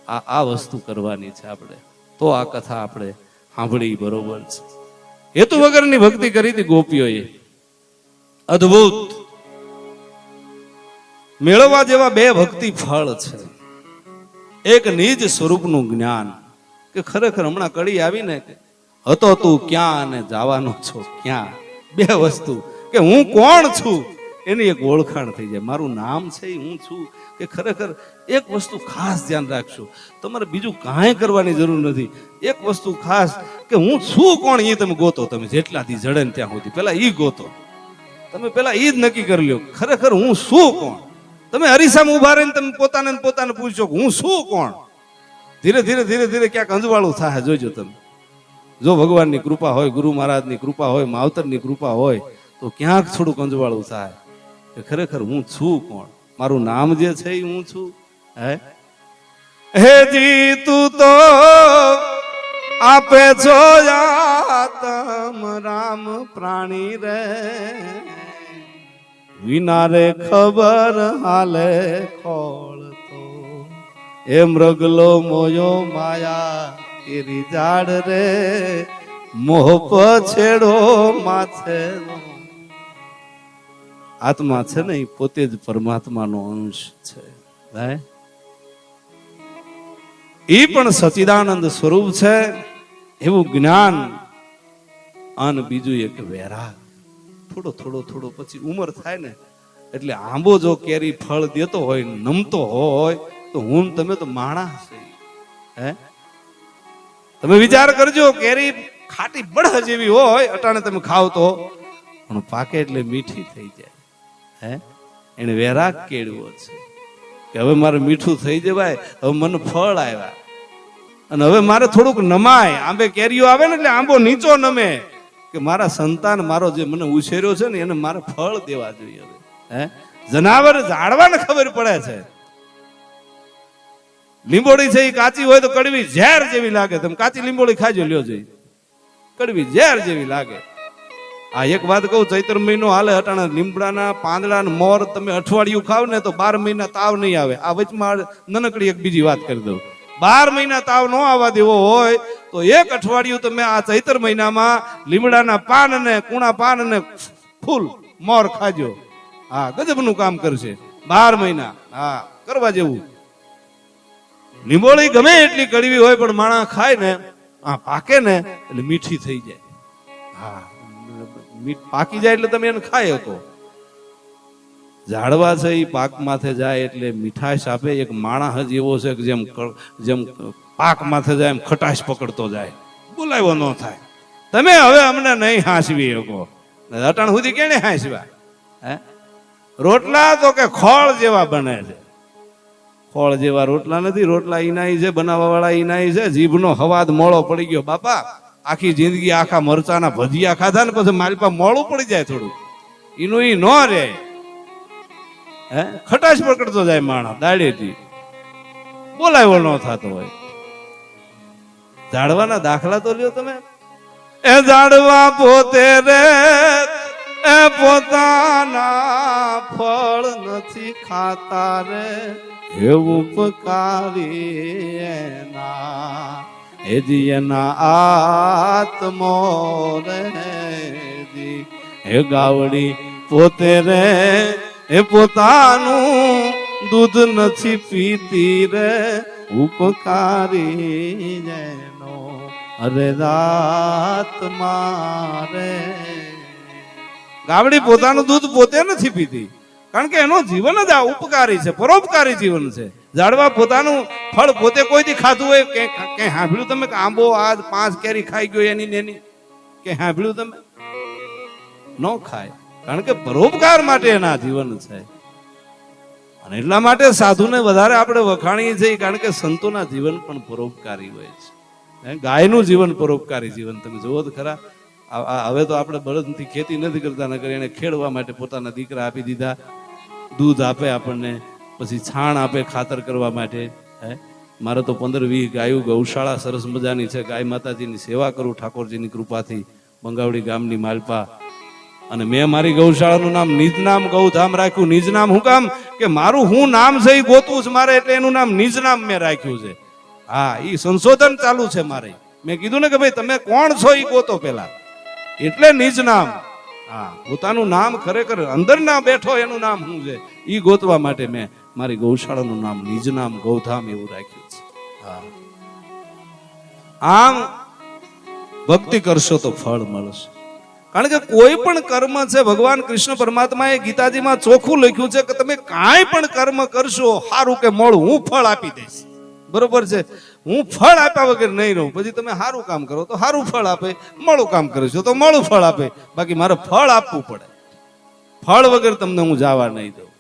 આ વસ્તુ કરવાની છે આપણે, તો આ કથા આપણે સાંભળી બરોબર છે. હેતુ વગરની ભક્તિ કરી હતી ગોપીઓએ, અદ્ભુત. મેળવવા જેવા બે ભક્તિ ફળ છે. એક નિજ સ્વરૂપનું જ્ઞાન, કે ખરેખર હમણાં કડી આવીને હતો તું ક્યાં અને જવાનો છો ક્યાં. બે વસ્તુ, કે હું કોણ છું એની એક ઓળખાણ થઈ જાય. મારું નામ છે હું છું, કે ખરેખર એક વસ્તુ ખાસ ધ્યાન રાખજો, તમારે બીજું કાંઈ કરવાની જરૂર નથી. એક વસ્તુ ખાસ, કે હું છું કોણ એ તમે ગોતો. તમે જેટલાથી જડે ને ત્યાં સુધી પેલા ઈ ગોતો. તમે પેલા ઈ જ નક્કી કરી લ્યો ખરેખર હું શું કોણ. તમે અરીસામાં ઉભા રહીને તમે પોતાને પૂછો કે હું શું કોણ. ધીરે ધીરે ધીરે ધીરે ક્યાંક અંજવાળું થાય, જોજો તમે. જો ભગવાનની કૃપા હોય, ગુરુ મહારાજની કૃપા હોય, માવતરની કૃપા હોય, તો ક્યાંક થોડુંક અંજવાળું થાય કે ખરેખર હું છું કોણ. મારું નામ જે છે એ હું છું. હે જી તું તો આપે છો આતમ રામ પ્રાણી રે, વિના રે ખબર હાલે ખોળ તો. એ મૃગલો મોયો માયા કેરી ઝાડ રે, મોહ પછેડો માથે. આત્મા છે ને એ પોતે જ પરમાત્માનો અંશ છે. એ પણ સચિદાનંદ સ્વરૂપ છે, એવું જ્ઞાન. અને બીજું એક વૈરાગ. થોડો થોડો થોડો પછી ઉંમર થાય ને એટલે આંબો જો કેરી ફળ દેતો હોય, નમતો હોય, તો હું તમે તો માણસ છે. હે, તમે વિચાર કરજો, કેરી ખાટી બળહ જેવી હોય અટાણે તમે ખાવ તો, પણ પાકે એટલે મીઠી થઈ જાય. હે, એને વૈરાગ કેળવો છે કે હવે મારે મીઠું થઈ જવાય, હવે મને ફળ આવ્યા અને હવે મારે થોડુંક નમાય. આંબે કેરીઓ આવે ને એટલે આંબો નીચો નમે, કે મારા સંતાન મારો જે મને ઉછેર્યો છે ને એને મારે ફળ દેવા જોઈએ. હવે હે, જનાવર ઝાડવાને ખબર પડે છે. લીંબોડી છે એ કાચી હોય તો કડવી ઝેર જેવી લાગે. તમે કાચી લીંબોડી ખાજો, લ્યો જઈ, કડવી ઝેર જેવી લાગે. આ એક વાત કહું, ચૈત્ર મહિનો હાલે, અટાણા લીમડાના પાંદડા ને મોર તમે અઠવાડિયું ખાવ ને તો 12 મહિના તાવ નહીં આવે. આ વચમાં નાનકડી એક બીજી વાત કરી દઉં. 12 મહિના તાવ ન આવવા દેવો હોય તો એક અઠવાડિયું તમે આ ચૈત્ર મહિનામાં લીમડાના પાન ને કુણા પાન ને ફૂલ મોર ખાજો. હા, ગજબનું કામ કરશે 12 મહિના. હા, કરવા જેવું. લીંબોળી ગમે એટલી કડવી હોય પણ માણસ ખાય ને, આ પાકે ને એટલે મીઠી થઈ જાય. હા, પાકી જાય એટલે તમે એને ખાઈ શકો. ઝાડવા છે એ પાક માથે જાય એટલે મીઠાશ આપે. એક માણસ જ એવો છે કે જેમ પાક માથે જાય એમ ખટાશ પકડતો જાય, બોલાવ્યો ન થાય. તમે હવે અમને નહીં હાંસવી શકો. અટાણ સુધી કેને હાંસવા? હે, રોટલા તો કે ખોળ જેવા બને છે. ખોળ જેવા રોટલા નથી, રોટલા ઈનાઈ છે, બનાવવા વાળા ઈનાઈ છે. જીભનો હવાદ મોળો પડી ગયો બાપા. આખી જિંદગી આખા મરચાના ભજીયા ખાધા ને પછી મારી પાસે મોળું પડી જાય થોડું, એનું ઈ ન રે. હે, ખટાશ પકડતો જાય માણસ દાડેથી, બોલાવ્યો ન થતો હોય. ઝાડવાના દાખલા તો લ્યો તમે. એ ઝાડવા પોતે રે એ પોતાના ફળ નથી ખાતા રે, એવું ઉપકારી એના હેજી એના આત્મો રે. હે ગાવડી પોતે રે એ પોતાનું દૂધ નથી પીતી રે, ઉપકારી જેનો અરે આત્મા રે. ગાવડી પોતાનું દૂધ પોતે નથી પીતી, કારણ કે એનો જીવન જ આ ઉપકારી છે, પરોપકારી જીવન છે. ઝાડવા પોતાનું ફળ પોતે કોઈથી ખાધું હોય કે સાંભળ્યું તમે કે આંબો આજ 5 કેરી ખાઈ ગયો એની કે સાંભળ્યું તમે? ન ખાય, કારણ કે પરોપકાર માટે એના જીવન છે. અને એટલા માટે સાધુને વધારે આપણે વખાણીએ છીએ, કારણ કે સંતોના જીવન પણ પરોપકારી હોય છે. ગાયનું જીવન પરોપકારી જીવન તમે જુઓ તો ખરા. હવે તો આપણે બળદથી ખેતી નથી કરતા, નકર એને ખેડવા માટે પોતાના દીકરા આપી દીધા, દૂધ આપે આપણને, પછી છાણ આપે ખાતર કરવા માટે. મારે તો 15-20 ગાયું, ગૌશાળા સરસ મજાની છે. ગાય માતાજીની સેવા કરું ઠાકોરજીની કૃપાથી, બંગાવડી ગામની માલપા. અને મેં મારી ગૌશાળાનું નામ નિજ નામ ગૌધામ રાખ્યું. નિજ નામ હું કામ કે મારું હું નામ છે એ ગોતવું છે મારે, એટલે એનું નામ નિજ નામ મેં રાખ્યું છે. હા, એ સંશોધન ચાલુ છે મારે. મેં કીધું ને કે ભાઈ તમે કોણ છો એ ગોતો પેલા, એટલે નિજ નામ. હા, પોતાનું નામ ખરેખર અંદર ના બેઠો એનું નામ શું છે એ ગોતવા માટે મેં મારી ગૌશાળાનું નામ નિજ નામ ગૌધામ એવું રાખ્યું છે. હા, આમ ભક્તિ કરશો તો ફળ મળશે. કારણ કે કોઈ પણ કર્મ છે, ભગવાન કૃષ્ણ પરમાત્માએ ગીતાજીમાં ચોખ્ખું લખ્યું છે કે તમે કાંઈ પણ કર્મ કરશો, સારું કે મોડું, હું ફળ આપી દઈશ. બરોબર છે, હું ફળ આપ્યા વગર નહીં રહું. પછી તમે સારું કામ કરો તો સારું ફળ આપે, મોડું કામ કરશો તો મોડું ફળ આપે. બાકી મારે ફળ આપવું પડે, ફળ વગર તમને હું જવા નહીં દઉં.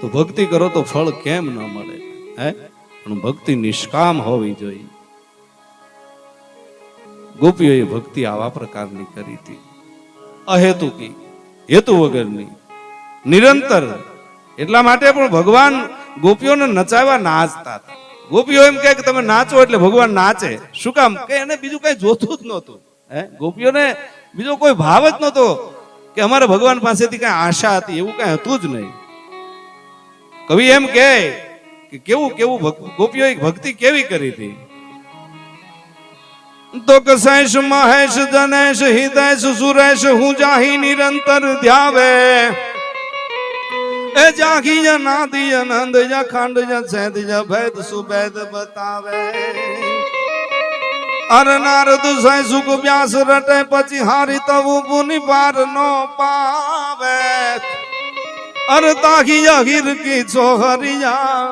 તો ભક્તિ કરો તો ફળ કેમ ન મળે? પણ ભક્તિ નિષ્કામ હોવી જોઈએ. ગોપીઓએ ભક્તિ આવા પ્રકારની કરી હતી, અહેતુકી, હેતુ વગરની, નિરંતર. એટલા માટે પણ ભગવાન ગોપીઓને નચાવવા નાચતા હતા. ગોપીઓ એમ કહે કે તમે નાચો એટલે ભગવાન નાચે. શું કામ? કે એને બીજું કઈ જોતું જ નહોતું. ગોપીઓને બીજો કોઈ ભાવ જ નહોતો કે અમારે ભગવાન પાસેથી કઈ આશા હતી, એવું કઈ હતું જ નહીં. કવિ એમ કહે કે કેવું કેવું ગોપીઓએ ભક્તિ કેવી કરી હતી. તો કસૈશ મહેશ જનેશ હિતેશ સુરેશ હું જાહી નિરંતર ધ્યાવે. એ જાગી જા નાદી આનંદ જા ખંડ જા છેદ જા ભેદ સુભેદ બતાવે. અર નારદ સૈ સુખ વ્યાસ રટે પછી હારી તવું પુનિ પાર નો પાવે. અર તાકી જા ગીર કી છોહરિયા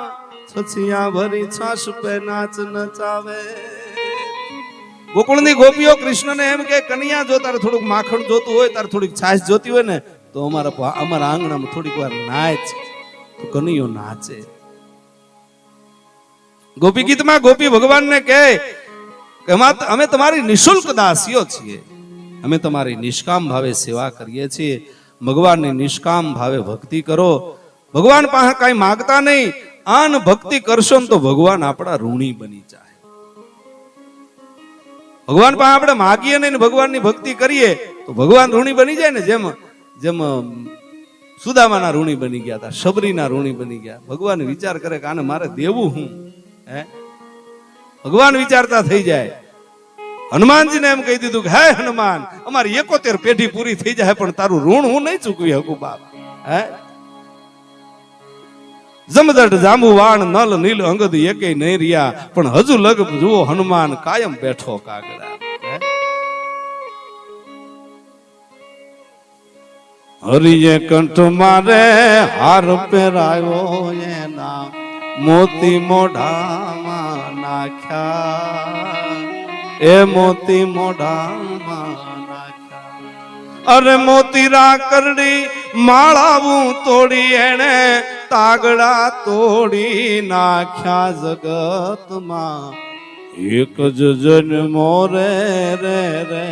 છછિયા ભરી છાસ પે નાચ નચાવે. ગોકુળની ગોપીઓ કૃષ્ણને એમ કે કન્યા જો તારે થોડુંક માખણ જોતું હોય, તારે થોડીક છાશ જોતી હોય ને તો અમારા આંગણામાં થોડીક વાર નાચ. તો કનૈયો નાચે. ગોપી ગીતમાં ગોપી ભગવાનને કહે કે અમે તમારી નિશુલ્ક દાસીઓ છીએ, અમે તમારી નિષ્કામ ભાવે સેવા કરીએ છીએ. ભગવાનની નિષ્કામ ભાવે ભક્તિ કરો. ભગવાન પાસે કઈ માગતા નહીં. આન ભક્તિ કરશો ને તો ભગવાન આપણા ઋણી બની જાય. ભગવાન પાસે આપણે માગીએ નહીં, ભગવાનની ભક્તિ કરીએ તો ભગવાન ઋણી બની જાય ને. જેમ સુદામાના ઋણી બની ગયા હતા, શબરીના ઋણી બની ગયા. ભગવાન વિચાર કરે કે આને મારે દેવું હું. ભગવાન વિચારતા થઈ જાય. હનુમાનજીને એમ કહી દીધું કે હે હનુમાન, અમારી 71 પેઢી પૂરી થઈ જાય પણ તારું ઋણ હું નહીં ચૂકવી શકું બાપ. જમદટ જાંબુવાણ નલ નીલ અંગદ એકે નહીં રહ્યા, પણ હજુ લગ જુઓ હનુમાન કાયમ બેઠો કાગડા. હરિએ કંઠ મારે હાર પહેરાયો એના મોતી મોઢામાં નાખ્યા. એ મોતી મોઢામાં નાખ્યા. અરે મોતીરા કરડી માળાવું તોડી એણે તાગડા તોડી નાખ્યા. જગતમાં એક જ જન્મો રે રે રે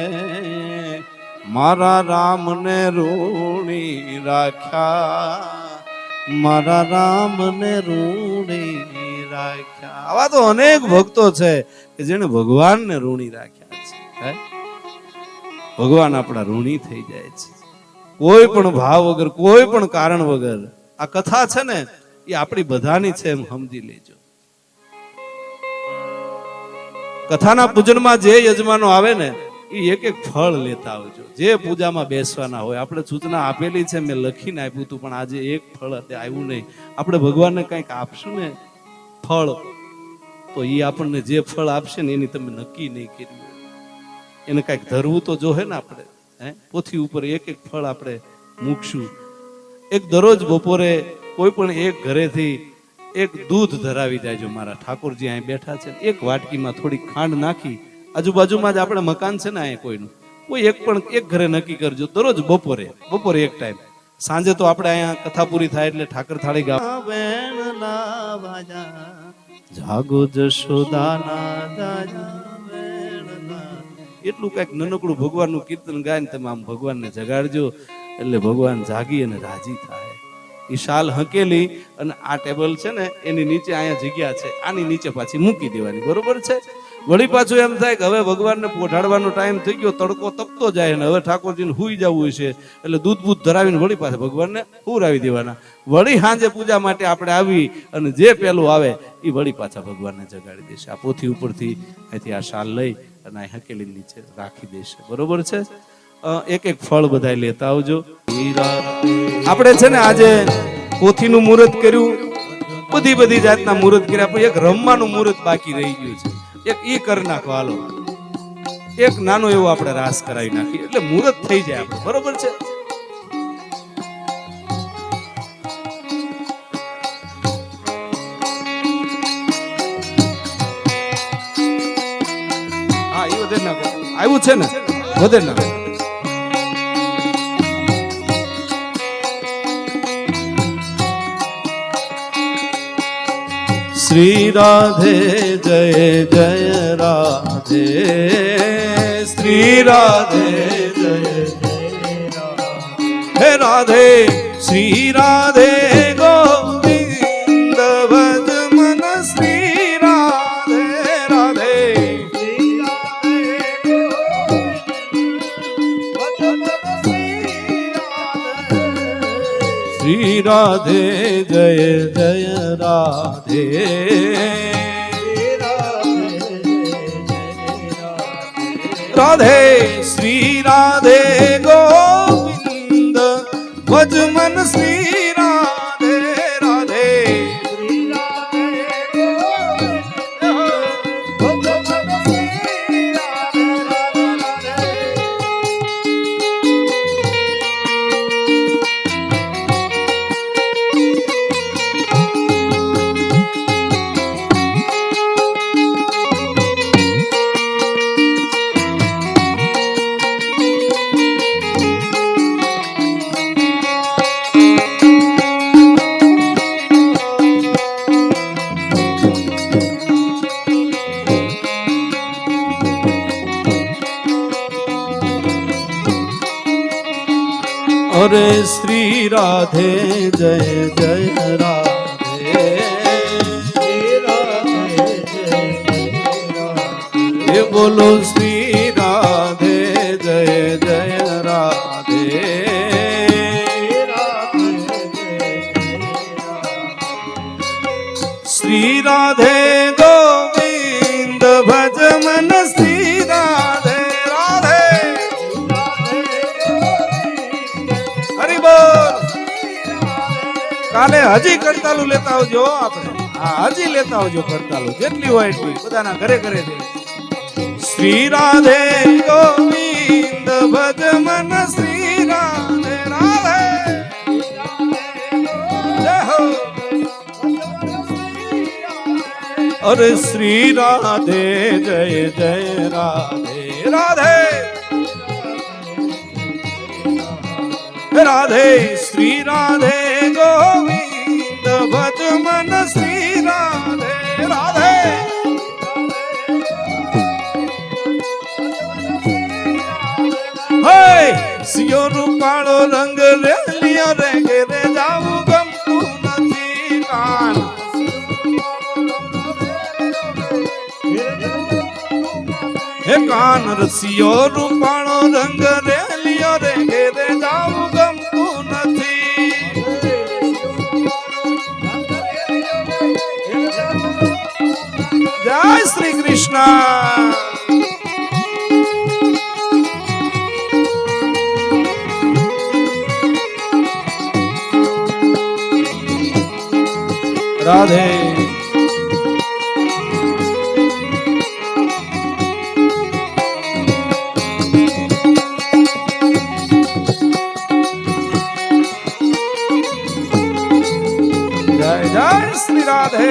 મારા રામને ઋણી રાખ્યા. મારા રામને ઋણી રાખ્યા. આવા તો અનેક ભક્તો છે કે જેને ભગવાનને ઋણી રાખ્યા છે. ભગવાન આપણા ઋણી થઈ જાય છે કોઈ પણ ભાવ વગર, કોઈ પણ કારણ વગર. આ કથા છે ને એ આપણી બધાની છે એમ સમજી લેજો. કથાના પૂજનમાં જે યજમાનો આવે ને એ એક એક ફળ લેતા આવજો. જે પૂજામાં બેસવાના હોય, આપણે સૂચના આપેલી છે, મેં લખીને આપ્યું હતું, પણ આજે એક ફળ અત્યારે આવ્યું નહીં. આપણે ભગવાનને કંઈક આપશું ને ફળ, તો એ આપણને જે ફળ આપશે ને એની તમે નક્કી નહીં કર્યું, એને કંઈક ધરવું તો જોહે ને આપણે. પોથી ઉપર એક એક ફળ આપણે મૂકશું. એક દરરોજ બપોરે કોઈ પણ એક ઘરેથી એક દૂધ ધરાવી જાય. મારા ઠાકોરજી અહીં બેઠા છે, એક વાટકીમાં થોડી ખાંડ નાખી, આજુબાજુમાં જ આપણે મકાન છે ને અહીંયા કોઈનું, કોઈ એક ઘરે નક્કી કરજો, દરરોજ બપોરે એક ટાઈમ. સાંજે તો આપણે અહીંયા કથા પૂરી થાય એટલે ઠાકર થાળી ગાવા વેણના વાજા જાગો જશોદાના દાજા વેણના. એટલું કઈક નાનકડું ભગવાનનું કીર્તન ગાયને તમે આમ ભગવાનને જગાડજો એટલે ભગવાન જાગી અને રાજી થાય. એ શાલ હકેલી અને આ ટેબલ છે ને એની નીચે અહીંયા જગ્યા છે, આની નીચે પાછી મૂકી દેવાની, બરોબર છે. વળી પાછું એમ થાય કે હવે ભગવાનને પોઢાડવાનો ટાઈમ થઈ ગયો, તડકો તપતો જાય ને હવે ઠાકોરજીને હુઈ જવું છે એટલે દૂધ બૂધ ધરાવીને વળી પાછા ભગવાનને હુરાવી દેવાના. વળી સાંજે પૂજા માટે આપણે આવી અને જે પેલું આવે એ વળી પાછા ભગવાનને જગાડી દેશે. આ પોથી ઉપરથી અહીંથી આ શાલ લઈ અને આ હકેલી નીચે રાખી દેશે, બરોબર છે. એક એક ફળ બધા લેતા આવજો. આપણે છે ને આજે પોથીનું મુહૂર્ત કર્યું, બધી જાતના મુહૂર્ત કર્યા, પણ એક રમવાનું મુહૂર્ત બાકી રહી ગયું છે. એક ઈ કરી નાખો, હાલો એક નાનો એવો આપણે રાસ કરાવી નાખીએ એટલે મુહૂર્ત થઈ જાય આપણે, બરોબર છે. હા એ વધે નાખો, આવ્યું છે ને વધે નાખો. શ્રી રાધે જય જય રાધે, શ્રી રાધે જય હે રાધે, શ્રી રાધે ગોવિંદ ભજ મન, શ્રી રાધે રાધે, શ્રી રાધે જય જય રાધે, રાધે શ્રી રાધે ગોવિંદ ભજ મન, શ્રી રાધે રાધે, અરે શ્રી રાધે જય જય રાધે, એ બોલો શ્રી રાધે જય જય રાધે, શ્રી રાધે ગોવિંદ ભજ મન, શ્રી રાધે રાધે, હરિ બોલ. કાલે હજી કડતાલું લેતા આવજો આપણે, હા હજી લેતા આવજો કડતાલું, જેટલી હોય એટલી બધાના ઘરે ઘરે દે. શ્રી રાધે ગોવિંદ ભજ મન, શ્રી રાધે રાધે, જય હો. અરે શ્રી રાધે જય જય રાધે, રાધે રાધે, શ્રી રાધે ગોવિંદ ભજ મન, શ્રી રાધે રાધે, હે સિયો રૂપાળો રંગ રે લિયો રે ઘેરે જાવું ગમતું નથી કાન, હે કાન રસિયો રૂપાળો રંગ રે લિયો રે ઘેરે જાવું ગમતું નથી. જય શ્રી કૃષ્ણ. રાધે જય જય શ્રી રાધે.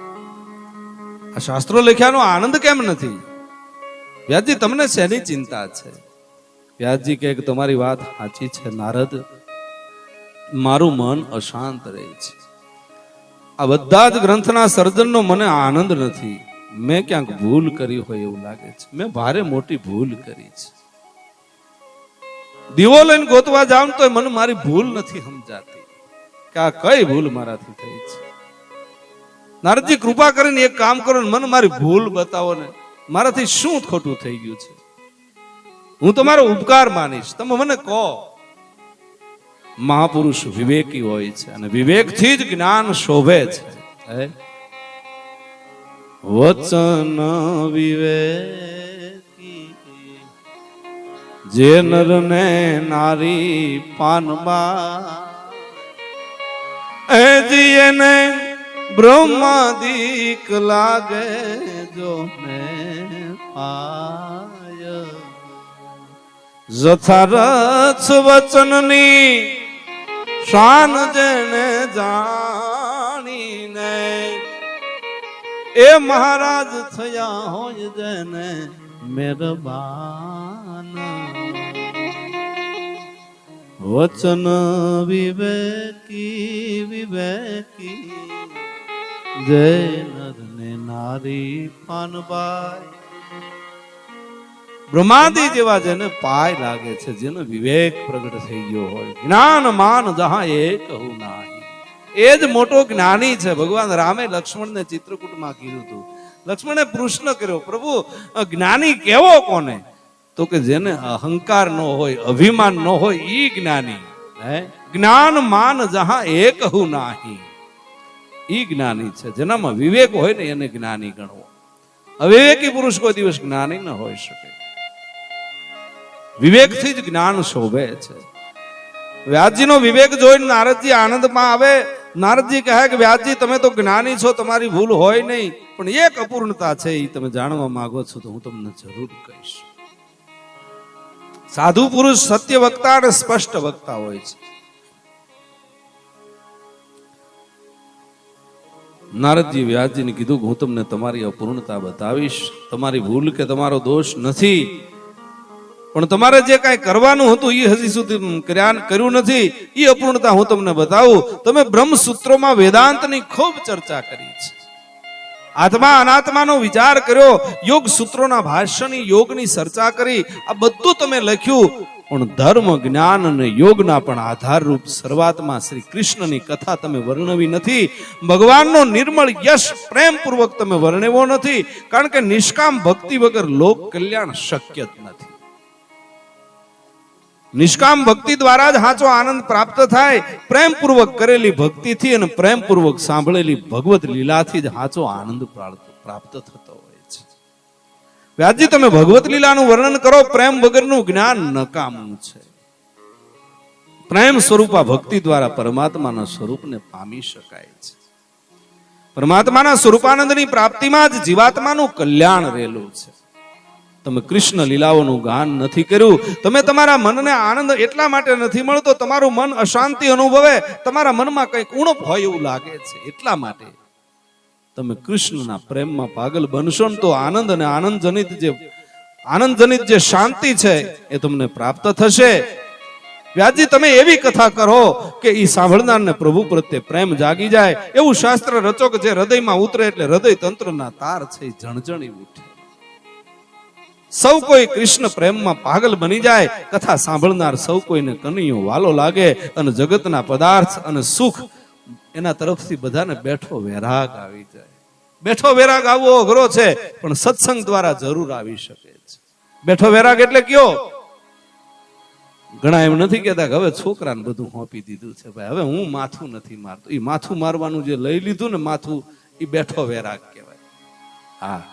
આ શાસ્ત્રો લખ્યાનો આનંદ કેમ નથી? વ્યાસજી તમને શેની ચિંતા છે? વ્યાસજી કહે કે તમારી વાત સાચી છે નારદ, મારું મન અશાંત રહે છે. આ બધા જ ગ્રંથના સર્જનનો મને આનંદ નથી. મેં ક્યાંક ભૂલ કરી હોય એવું લાગે છે. મેં ભારે મોટી ભૂલ કરી છે. દીવો લઈને ગોતવા જાઉં તો મને મારી ભૂલ નથી સમજાતી કે આ કઈ ભૂલ મારાથી થઈ છે. નારદજી કૃપા કરીને એક કામ કરો ને મને મારી ભૂલ બતાવો ને, મારાથી શું ખોટું થઈ ગયું છે. હું તમારો ઉપકાર માનીશ, તમે મને કહો. મહાપુરુષ વિવેકી હોય છે અને વિવેકથી જ જ્ઞાન શોભે છે. વચન વિવેકી જે નર ને નારી પાનમાં એને બ્રહ્માદિક લાગે જો ને પાય જથારથ વચનની શાન જેને જાણીને એ મહારાજ થયા હોય જેને મહેરબાન. વચન વિવેકી વિવેકી જય નર ને નારી પાનબાઈ. બ્રહ્માદી જેવા જેને પાય લાગે છે, જેનો વિવેક પ્રગટ થઈ ગયો હોય, જ્ઞાન માન જહા એક હું નાહી, એ જ મોટો જ્ઞાની છે. ભગવાન રામે લક્ષ્મણને ચિત્રકૂટમાં કીધું હતું. લક્ષ્મણે પ્રશ્ન કર્યો, પ્રભુ જ્ઞાની કેવો કોને? તો કે જેને અહંકાર ન હોય, અભિમાન ન હોય, ઈ જ્ઞાની. જ્ઞાન માન જહા એક હું નાહી, ઈ જ્ઞાની છે. જેનામાં વિવેક હોય ને એને જ્ઞાની ગણવો. અવિવેકી પુરુષ કોઈ દિવસ જ્ઞાની ન હોઈ શકે. વિવેકથી જ જ્ઞાન શોભે છે. વ્યાસજીનો વિવેક જોઈને નારદજી આનંદમાં આવે. નારદજી કહે કે વ્યાસજી તમે તો જ્ઞાની છો, તમારી ભૂલ હોય નહીં, પણ એક અપૂર્ણતા છે, એ તમે જાણવા માંગો છો તો હું તમને જરૂર કહીશ. સાધુ પુરુષ સત્ય વક્તા અને સ્પષ્ટ વક્તા હોય છે. નારદજી વ્યાસજીને કીધું કે હું તમને તમારી અપૂર્ણતા બતાવીશ. તમારી ભૂલ કે તમારો દોષ નથી, પણ તમારે જે કાંઈ કરવાનું હતું એ હજી સુધી કર્યું નથી, એ અપૂર્ણતા હું તમને બતાવું. તમે બ્રહ્મસૂત્રોમાં વેદાંતની ખૂબ ચર્ચા કરી છે, આત્મા અનાત્માનો વિચાર કર્યો, યોગ સૂત્રોના ભાષ્યની યોગની ચર્ચા કરી. આ બધું તમે લખ્યું, પણ ધર્મ જ્ઞાન અને યોગના પણ આધારરૂપ સર્વાત્મા શ્રી કૃષ્ણની કથા તમે વર્ણવી નથી. ભગવાનનો નિર્મળ યશ પ્રેમપૂર્વક તમે વર્ણવ્યો નથી, કારણ કે નિષ્કામ ભક્તિ વગર લોક કલ્યાણ શક્ય જ નથી. નિષ્કામ ભક્તિ દ્વારા જ સાચો આનંદ પ્રાપ્ત થાય. પ્રેમપૂર્વક કરેલી ભક્તિથી અને પ્રેમપૂર્વક સાંભળેલી ભગવત લીલાથી જ સાચો આનંદ પ્રાપ્ત થતો હોય છે. વ્યાસજી તમે ભગવત લીલાનું વર્ણન કરો, પ્રેમ વગરનું જ્ઞાન નકામું છે. પ્રેમ સ્વરૂપા ભક્તિ દ્વારા પરમાત્માના સ્વરૂપને પામી શકાય છે. પરમાત્માના સ્વરૂપાનંદની પ્રાપ્તિમાં જ જીવાત્માનું કલ્યાણ રહેલું છે. તમે કૃષ્ણ લીલાઓનું ગાન નથી કર્યું. તમે તમારા મનને આનંદ એટલા માટે નથી મળતો, તમારું મન અશાંતિ અનુભવે, તમારા મનમાં કંઈક ઉણપ હોય એવું લાગે છે. એટલા માટે તમે કૃષ્ણના પ્રેમમાં પાગલ બનશો ને તો આનંદ અને આનંદજનિત જે શાંતિ છે એ તમને પ્રાપ્ત થશે. વ્યાસજી તમે એવી કથા કરો કે એ સાંભળનારને પ્રભુ પ્રત્યે પ્રેમ જાગી જાય. એવું શાસ્ત્ર રચો કે જે હૃદયમાં ઉતરે એટલે હૃદય તંત્રના તાર છે એ જણજણી ઉઠે. સૌ કોઈ કૃષ્ણ પ્રેમમાં પાગલ બની જાય. કથા સાંભળનાર સૌ કોઈને કનૈયો વાલો લાગે અને જગતના પદાર્થ અને સુખ એના તરફથી બધાને બેઠો વેરાગ આવી જાય. બેઠો વેરાગ આવવો અઘરો છે, પણ સત્સંગ દ્વારા જરૂર આવી શકે છે. બેઠો વેરાગ એટલે કયો? ઘણા એમ નથી કહેતા કે હવે છોકરાને બધું સોંપી દીધું છે, ભાઈ હવે હું માથું નથી મારતો. એ માથું મારવાનું જે લઈ લીધું ને માથું, એ બેઠો વેરાગ કહેવાય. હા,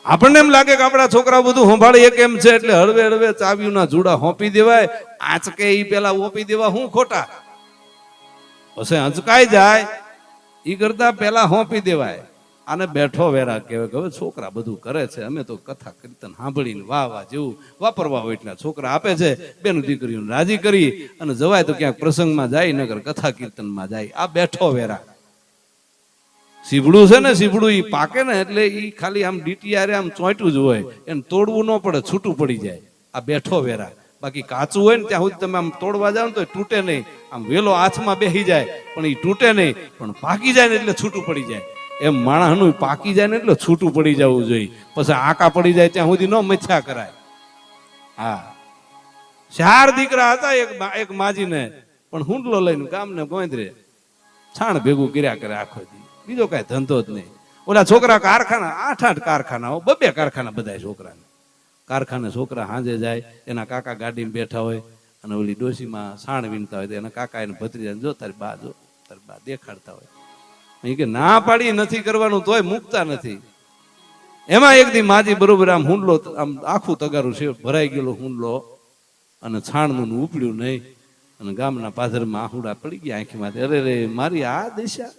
આપણને એમ લાગે કે આપણા છોકરા બધું સંભાળે એક એમ છે એટલે હળવે હળવે ચાવીઓના જુડા હોંપી દેવાય. આંચકે ઈ પેલા ઓપી દેવા હું ખોટા? પછી હંચકાઈ જાય ઈ કરતા પેલા હોંપી દેવાય. આને બેઠો વેરા કહેવાય. હવે છોકરા બધું કરે છે, અમે તો કથા કીર્તન સાંભળીને વાહ વાહ જેવું વાપરવા હોય એટલા છોકરા આપે છે. બેનું દીકરીઓને રાજી કરી અને જવાય તો ક્યાંક પ્રસંગમાં જાય, નગર કથા કીર્તનમાં જાય. આ બેઠો વેરા. સીભડું છે ને, સીભડું ઈ પાકે ને એટલે ઈ ખાલી આમ ડીટીઆરે આમ ચોંટ્યું જ હોય, એને તોડવું ન પડે, છૂટું પડી જાય. આ બેઠો વેરા. બાકી કાચું હોય ને ત્યાં સુધી તમે આમ તોડવા જાવ ને તો તૂટે નહીં. આમ વેલો હાથમાં બેસી જાય પણ ઈ તૂટે નહીં, પણ પાકી જાય ને એટલે છૂટું પડી જાય. એમ માણસનું પાકી જાય ને એટલે છૂટું પડી જવું જોઈએ. પછી આકા પડી જાય ત્યાં સુધી ન મથ્યા કરાય. હા, 4 દીકરા હતા એક માજીને, પણ હુંડલો લઈને ગામને ગોંદરે છાણ ભેગું કર્યા કરે આખો દી, બીજો કઈ ધંધો જ નહીં. ઓલા છોકરા કારખાના, 8 કારખાના, 2 કારખાના બધા છોકરાને. કારખાને છોકરા સાંજે જાય, એના કાકા ગાડીમાં બેઠા હોય અને ઓલી ડોશીમાં સાણ વીણતા હોય તો એના કાકા એને ભત્રીજાને જો તારી બા દેખાડતા હોય. એ કે ના પાડી નથી કરવાનું તોય મૂકતા નથી. એમાં એક દી માજી બરોબર આમ હુંડલો, આમ આખું તગારું છે ભરાઈ ગયેલો હુંડલો અને છાણનું ઉપડ્યું નહીં અને ગામના પાદરમાં આહુડા પડી ગયા આંખીમાંથી. અરે રે મારી આ દિશા,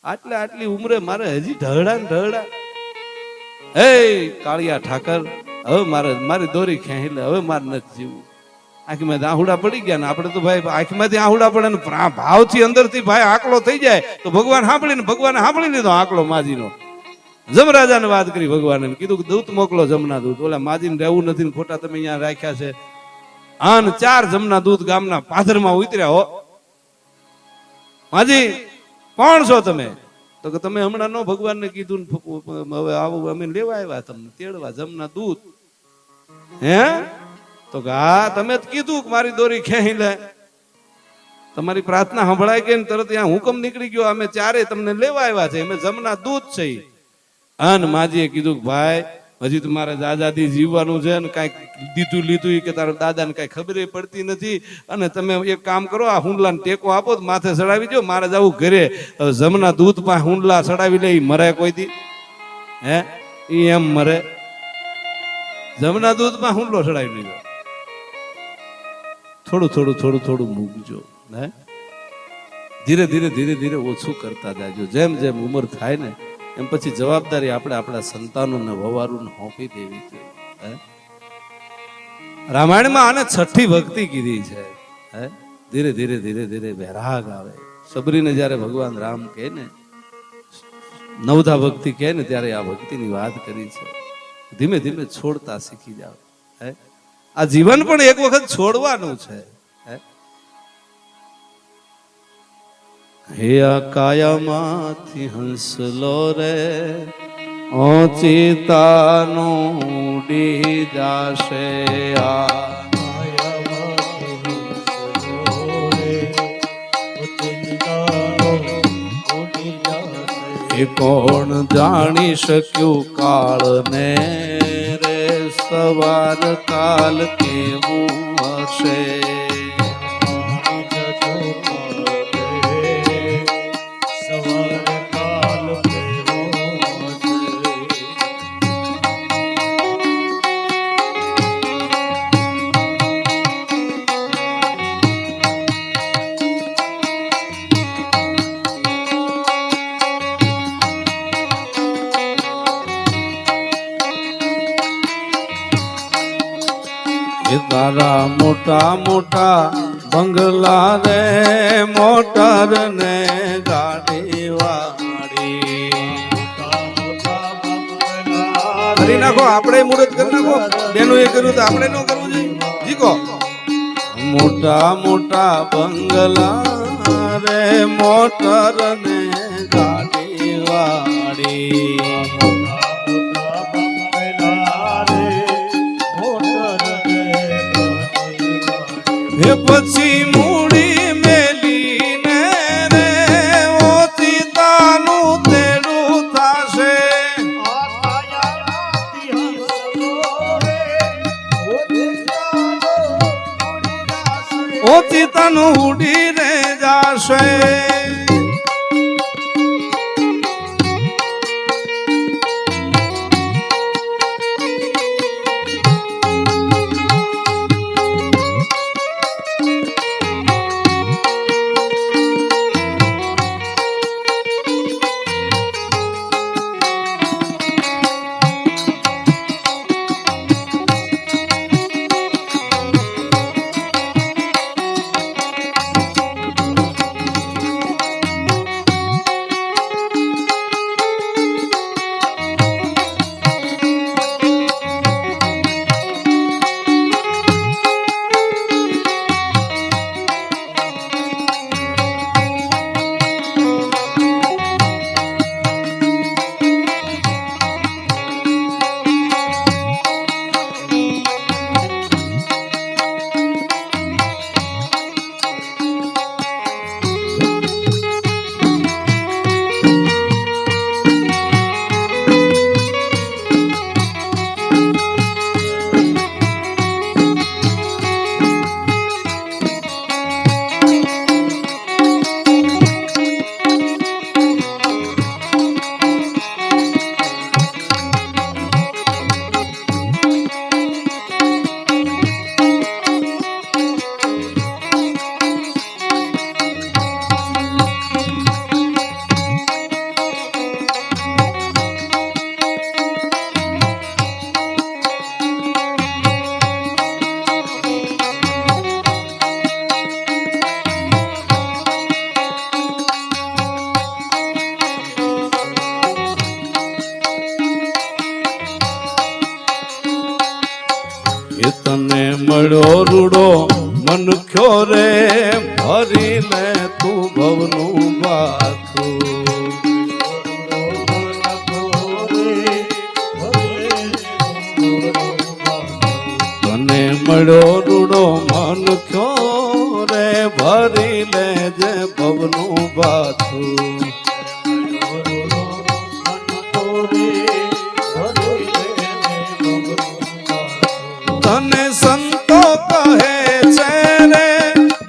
આટલી ઉંમરે મારે હજી ઢળડા ને ઢળડા. હે કાળિયા ઠાકર, હવે મારી દોરી ખેંચી લે, હવે મારે નથી જીવવું. આંખીમાંથી આહુડા પડી ગયા ને આપણે તો ભાઈ આંખીમાંથી આહુડા પડે ને ભાવથી અંદરથી ભાઈ આકલો થઈ જાય તો ભગવાને સાંભળી લીધો આકલો માજીનો. જમરાજાને વાત કરી ભગવાને, કીધું કે દૂત મોકલો, જમના દૂત. ઓલા માજીને રહેવું નથી ને ખોટા તમે અહીંયા રાખ્યા છે. અને 4 જમના દૂત ગામના પાદરમાં ઉતર્યા. હો માજી કોણ છો તમે? તો કે તમે હમણાં નો ભગવાનને કીધું હવે આવું અમે લેવા આવ્યા તમને તેડવા જમના દૂત. હે? તો કે હા તમે જ કીધું કે મારી દોરી ખેંચી લે. તમારી પ્રાર્થના સંભળાઈ ગઈ ને તરત ત્યાં હુકમ નીકળી ગયો, અમે 4 તમને લેવા આવ્યા છે, અમે જમના દૂત છે. અને માજીએ કીધું કે ભાઈ હજી તો મારે દાદાથી જીવવાનું છે ને કાંઈક દીધું લીધું કે તારા દાદાને કાંઈ ખબર પડતી નથી, અને તમે એક કામ કરો, આ હુંડલાને ટેકો આપો તો માથે ચડાવી દો, મારે જવું ઘરે. હવે જમના દૂધ પાસે હુંડલા ચડાવી લે, મરે કોઈ દી? હે? ઈ એમ મરે? જમના દૂધ માં હુંડલો ચડાવી લીધો. થોડું મૂકજો. હે? ધીરે ઓછું કરતા જાજો. જેમ જેમ ઉંમર થાય ને એમ પછી જવાબદારી આપણે આપણા સંતાનોને વવારુને સોંપી દેવી જોઈએ. રામાયણમાં આને 6ઠી ભક્તિ કીધી છે. હે? ધીરે વૈરાગ આવે. સબરીને જ્યારે ભગવાન રામ કહે ને 9ધા ભક્તિ કહે ને ત્યારે આ ભક્તિની વાત કરી છે. ધીમે છોડતા શીખી જાવ. હે? આ જીવન પણ એક વખત છોડવાનું છે. હે આ કાયામાંથી હંસલો રે ઓચિતાનો ઉડી જાશે. એ કોણ જાણી શક્યું કાળને રે, સવાર કાલ કેવું હશે. તારા મોટા બંગલા રે, મોટર ને ગાડી વાળી. કરી નાખો, આપણે મુહૂર્ત કરી નાખો. બેનું એ કર્યું તો આપણે ન કરવું જોઈએ. જીકો મોટા બંગલા રે, મોટર ને ગાડી વાળી. હે પછી મૂડી મેલીને રે ઓચિતાનું તેડું થાશે. ઓચિતાનું ઉડી રે જાશે. મળ્યો રૂડો મનુખ્યો રે ભરી લે તું ભવનું બાથું. તને મળ્યો રૂડો મનુખ્યો રે ભરી લે જે ભવનું બાથું. તને સંતો કહે છે રે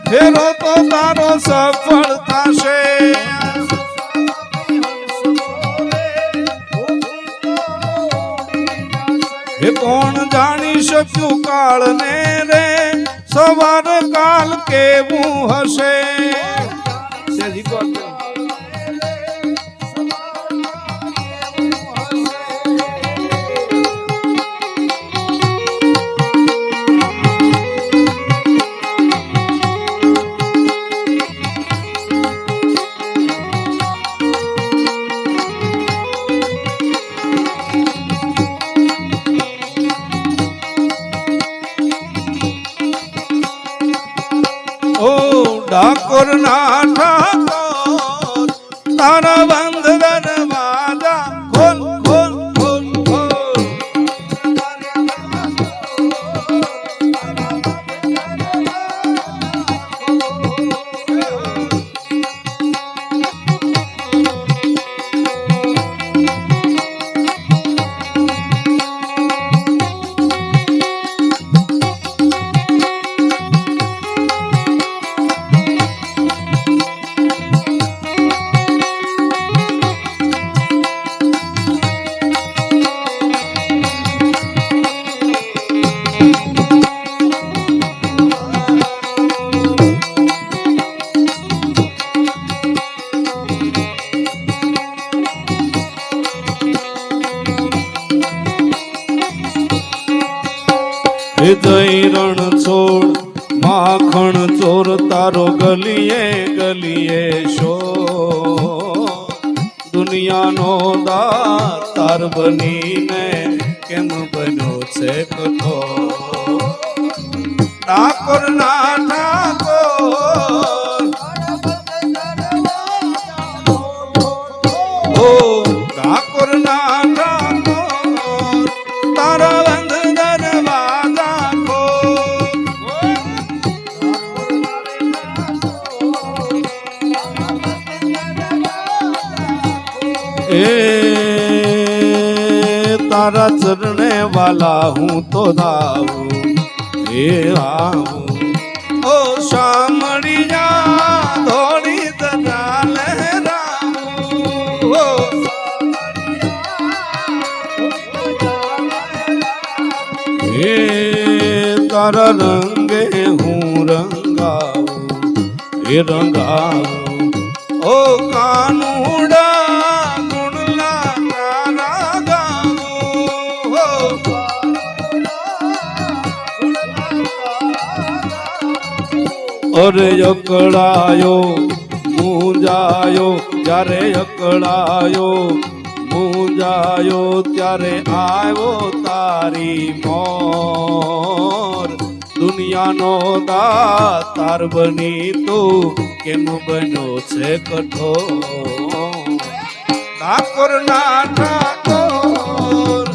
ફેરો તો તારો સફળ થશે. એ કોણ જાણી શક્યું કાળને રે સવાર કાલ કેવું હશે. ઓ ડાકોર ના ઠાકોર તારા બંધ દરવાજા ખોલ ખોલ ખોલ ખોલ. જય રણ છોડ માખણ ચોર તારો ગલીએ ગલીએ શો. દુનિયાનો દાતાર બનીને કેમ બન્યો છે કઠોર. ડાકોર ના ઠાકોર ઓ ડાકોર ના ઠાકોર તારા બંધ દરવાજા ખોલ. એ તારા ચરણે વાલા હું તો દાવું એ આવું. ઓ શામળી જા ધોળી ધજા લહેરાવું. ઓ એ તારા રંગે હું રંગાવું એ રંગાવું. ઓ કાનુડા ગુણલા તારા ગાવું. અરે અકળાયો મૂંઝાયો જ્યારે અકળાયો મૂંઝાયો ત્યારે આવ્યો તારી મોર. દુનિયાનો દાતાર બની તું કેમ બન્યો છે કઠોર. ડાકોર ના ઠાકોર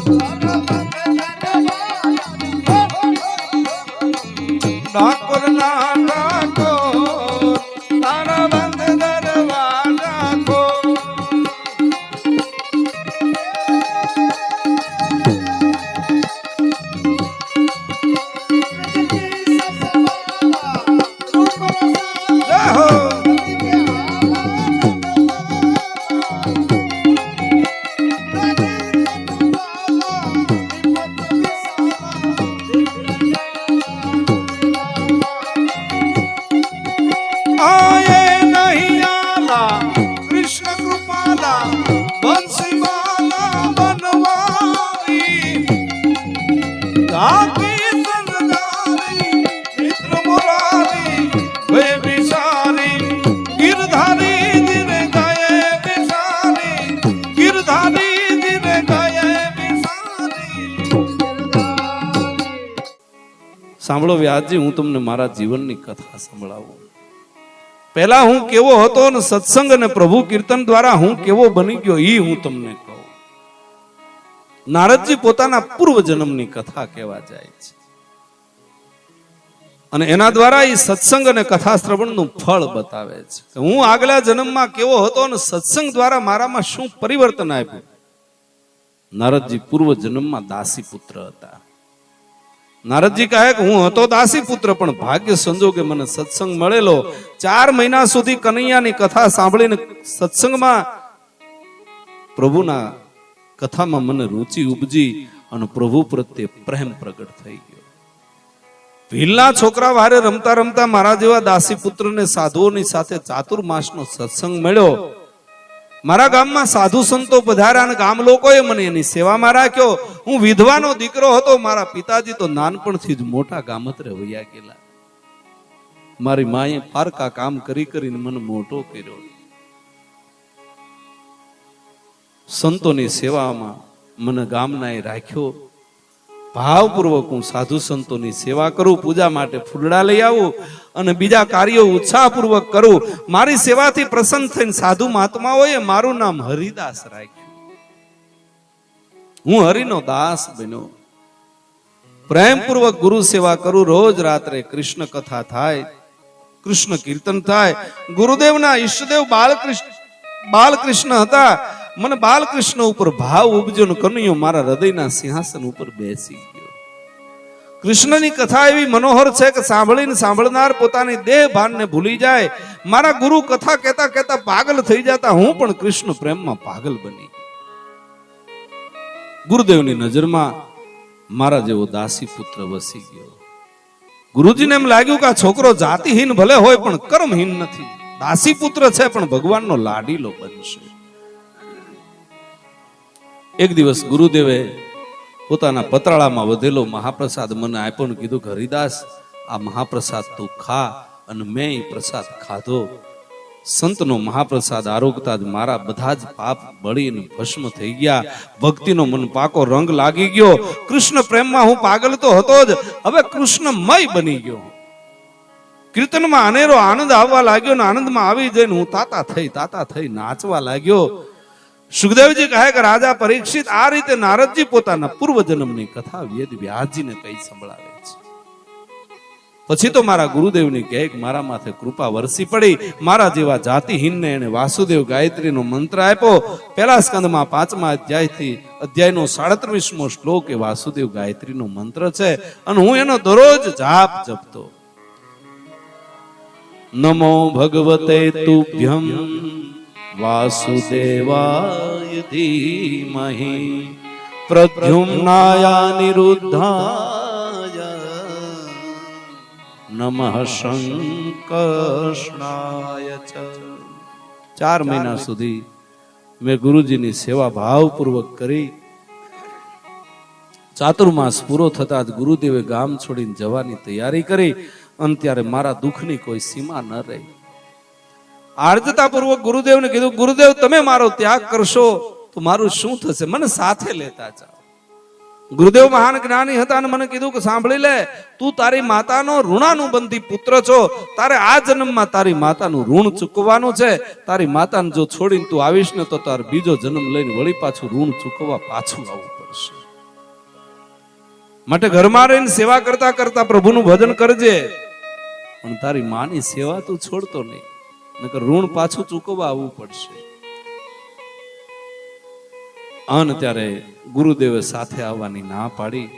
ડાકોર ના ઠાકોર તારા બંધ દરવાજા ખોલ. સાંભળો વ્યાસજી, હું તમને મારા જીવનની કથા સંભળાવું. પહેલા હું કેવો હતો અને સત્સંગ અને પ્રભુ કીર્તન દ્વારા હું કેવો બની ગયો એ હું તમને કહું. નારદજી પોતાના પૂર્વ જન્મની કથા કહેવા જાય છે અને એના દ્વારા એ સત્સંગ અને કથા શ્રવણનું ફળ બતાવે છે કે હું આગલા જન્મમાં કેવો હતો અને સત્સંગ દ્વારા મારામાં શું પરિવર્તન આવ્યું. નારદજી પૂર્વ જન્મમાં દાસી પુત્ર હતા. નારદજી કહે કે હું હતો દાસી પુત્ર, પણ ભાગ્ય સંજોગે મને સત્સંગ મળેલો. 4 મહિના સુધી કનૈયાની કથા સાંભળીને સત્સંગમાં પ્રભુના કથામાં મને રુચિ ઉપજી અને પ્રભુ પ્રત્યે પ્રેમ પ્રગટ થઈ ગયો. ભીલના છોકરા વારે રમતા રમતા મારા જેવા દાસી પુત્રને સાધુઓની સાથે ચાતુર્માસનો સત્સંગ મળ્યો. મારા ગામમાં સાધુ સંતો પધાર્યા અને ગામ લોકોએ મને એની સેવામાં રાખ્યો. હું વિધવાનો દીકરો હતો. મારા પિતાજી તો નાનપણથી જ મોટા ગામત્રે વયા ગયેલા. મારી માએ પારકા કામ કરી કરીને મને મોટો કર્યો. સંતોની સેવામાં મને ગામનાએ રાખ્યો. ભાવપૂર્વક હું સાધુ સંતોની સેવા કરું, પૂજા માટે ફૂલડા લઈ આવું અને બીજા કાર્યો ઉત્સાહપૂર્વક કરું. મારી સેવાથી પ્રસન્ન થઈને સાધુ મહાત્માઓએ મારું નામ હરિદાસ રાખ્યું. હું હરિનો દાસ બન્યો. પ્રેમપૂર્વક ગુરુ સેવા કરું. રોજ રાત્રે કૃષ્ણ કથા થાય, કૃષ્ણ કીર્તન થાય. ગુરુદેવના ઈષ્ટદેવ બાલકૃષ્ણ હતા. મને બાલકૃષ્ણ ઉપર ભાવ ઉપજ્યો ને કનૈયો મારા હૃદયના સિંહાસન ઉપર બેસી ગયો. કૃષ્ણની કથા એવી મનોહર છે કે સાંભળીને સાંભળનાર પોતાની દેહ ભાનને ભૂલી જાય. મારા ગુરુ કથા કહેતા કહેતા પાગલ થઈ જતા. હું પણ કૃષ્ણ પ્રેમમાં પાગલ બની. ગુરુદેવની નજરમાં મારા જેવો દાસી પુત્ર વસી ગયો. ગુરુજીને એમ લાગ્યું કે આ છોકરો જાતિહીન ભલે હોય પણ કર્મહીન નથી. દાસી પુત્ર છે પણ ભગવાનનો લાડીલો બનશે. એક દિવસ ગુરુદેવે પોતાના પતરાળામાં વધેલો મહાપ્રસાદ મને આપ્યો ને કીધું કે હરિદાસ, આ મહાપ્રસાદ તું ખા. અને મેં એ પ્રસાદ ખાધો. સંતનો મહાપ્રસાદ આરોગતા જ મારા બધા જ પાપ બળીને ભસ્મ થઈ ગયા. ભક્તિનો મન પાકો રંગ લાગી ગયો. કૃષ્ણ પ્રેમમાં હું પાગલ તો હતો જ, હવે કૃષ્ણમય બની ગયો. કીર્તનમાં અનેરો આનંદ આવવા લાગ્યો ને આનંદમાં આવી જઈને હું તાતા થઈ નાચવા લાગ્યો. સુખદેવજી કહે કે રાજા પરીક્ષિત, આ રીતે નારદજી પોતાના પૂર્વ જન્મની કથા વેદ વ્યાસજીને કઈ સંભળાવે છે. પછી તો મારા ગુરુદેવની કહે કે મારા માથે કૃપા વરસી પડી. મારા જેવા જાતિહીનને એને વાસુદેવ ગાયત્રીનો મંત્ર આપ્યો. પહેલા સ્કંદમાં 5મા અધ્યાયનો 37મો શ્લોક એ વાસુદેવ ગાયત્રીનો મંત્ર છે અને હું એનો દરરોજ જાપ જપતો. નમો ભગવતે તુભ્યમ વાસુદેવાય ધીમહિ પ્રદ્યુમ્નાય નિરુદ્ધાય નમઃ સંકર્ષણાય ચ. 4 મહિના સુધી મેં ગુરુજીની સેવા ભાવપૂર્વક કરી. ચાતુર્માસ પૂરો થતા જ ગુરુદેવે ગામ છોડીને જવાની તૈયારી કરી અને ત્યારે મારા દુઃખની કોઈ સીમા ન રહી. આર્જતા પૂર્વક ગુરુદેવને કીધું, ગુરુદેવ તમે મારો ત્યાગ કરશો તો મારું શું થશે? મને સાથે લેતા જાઓ. ગુરુદેવ મહાન જ્ઞાની હતા અને મને કીધું કે સાંભળી લે, તું તારી માતાનો ઋણાનુબંધી પુત્ર છો. તારે આ જન્મમાં તારી માતાનું ઋણ ચૂકવવાનું છે. તારી માતાને જો છોડીને તું આવીશ ને તો તાર બીજો જન્મ લઈને વળી પાછું ઋણ ચૂકવવા પાછું આવવું પડશે. માટે ઘરમાં રહીને સેવા કરતા કરતા પ્રભુનું ભજન કરજે, પણ તારી માની સેવા તું છોડતો નહીં, નકર ઋણ પાછું ચૂકવવા આવવું પડશે. અને ત્યારે ગુરુદેવે સાથે આવવાની ના પાડી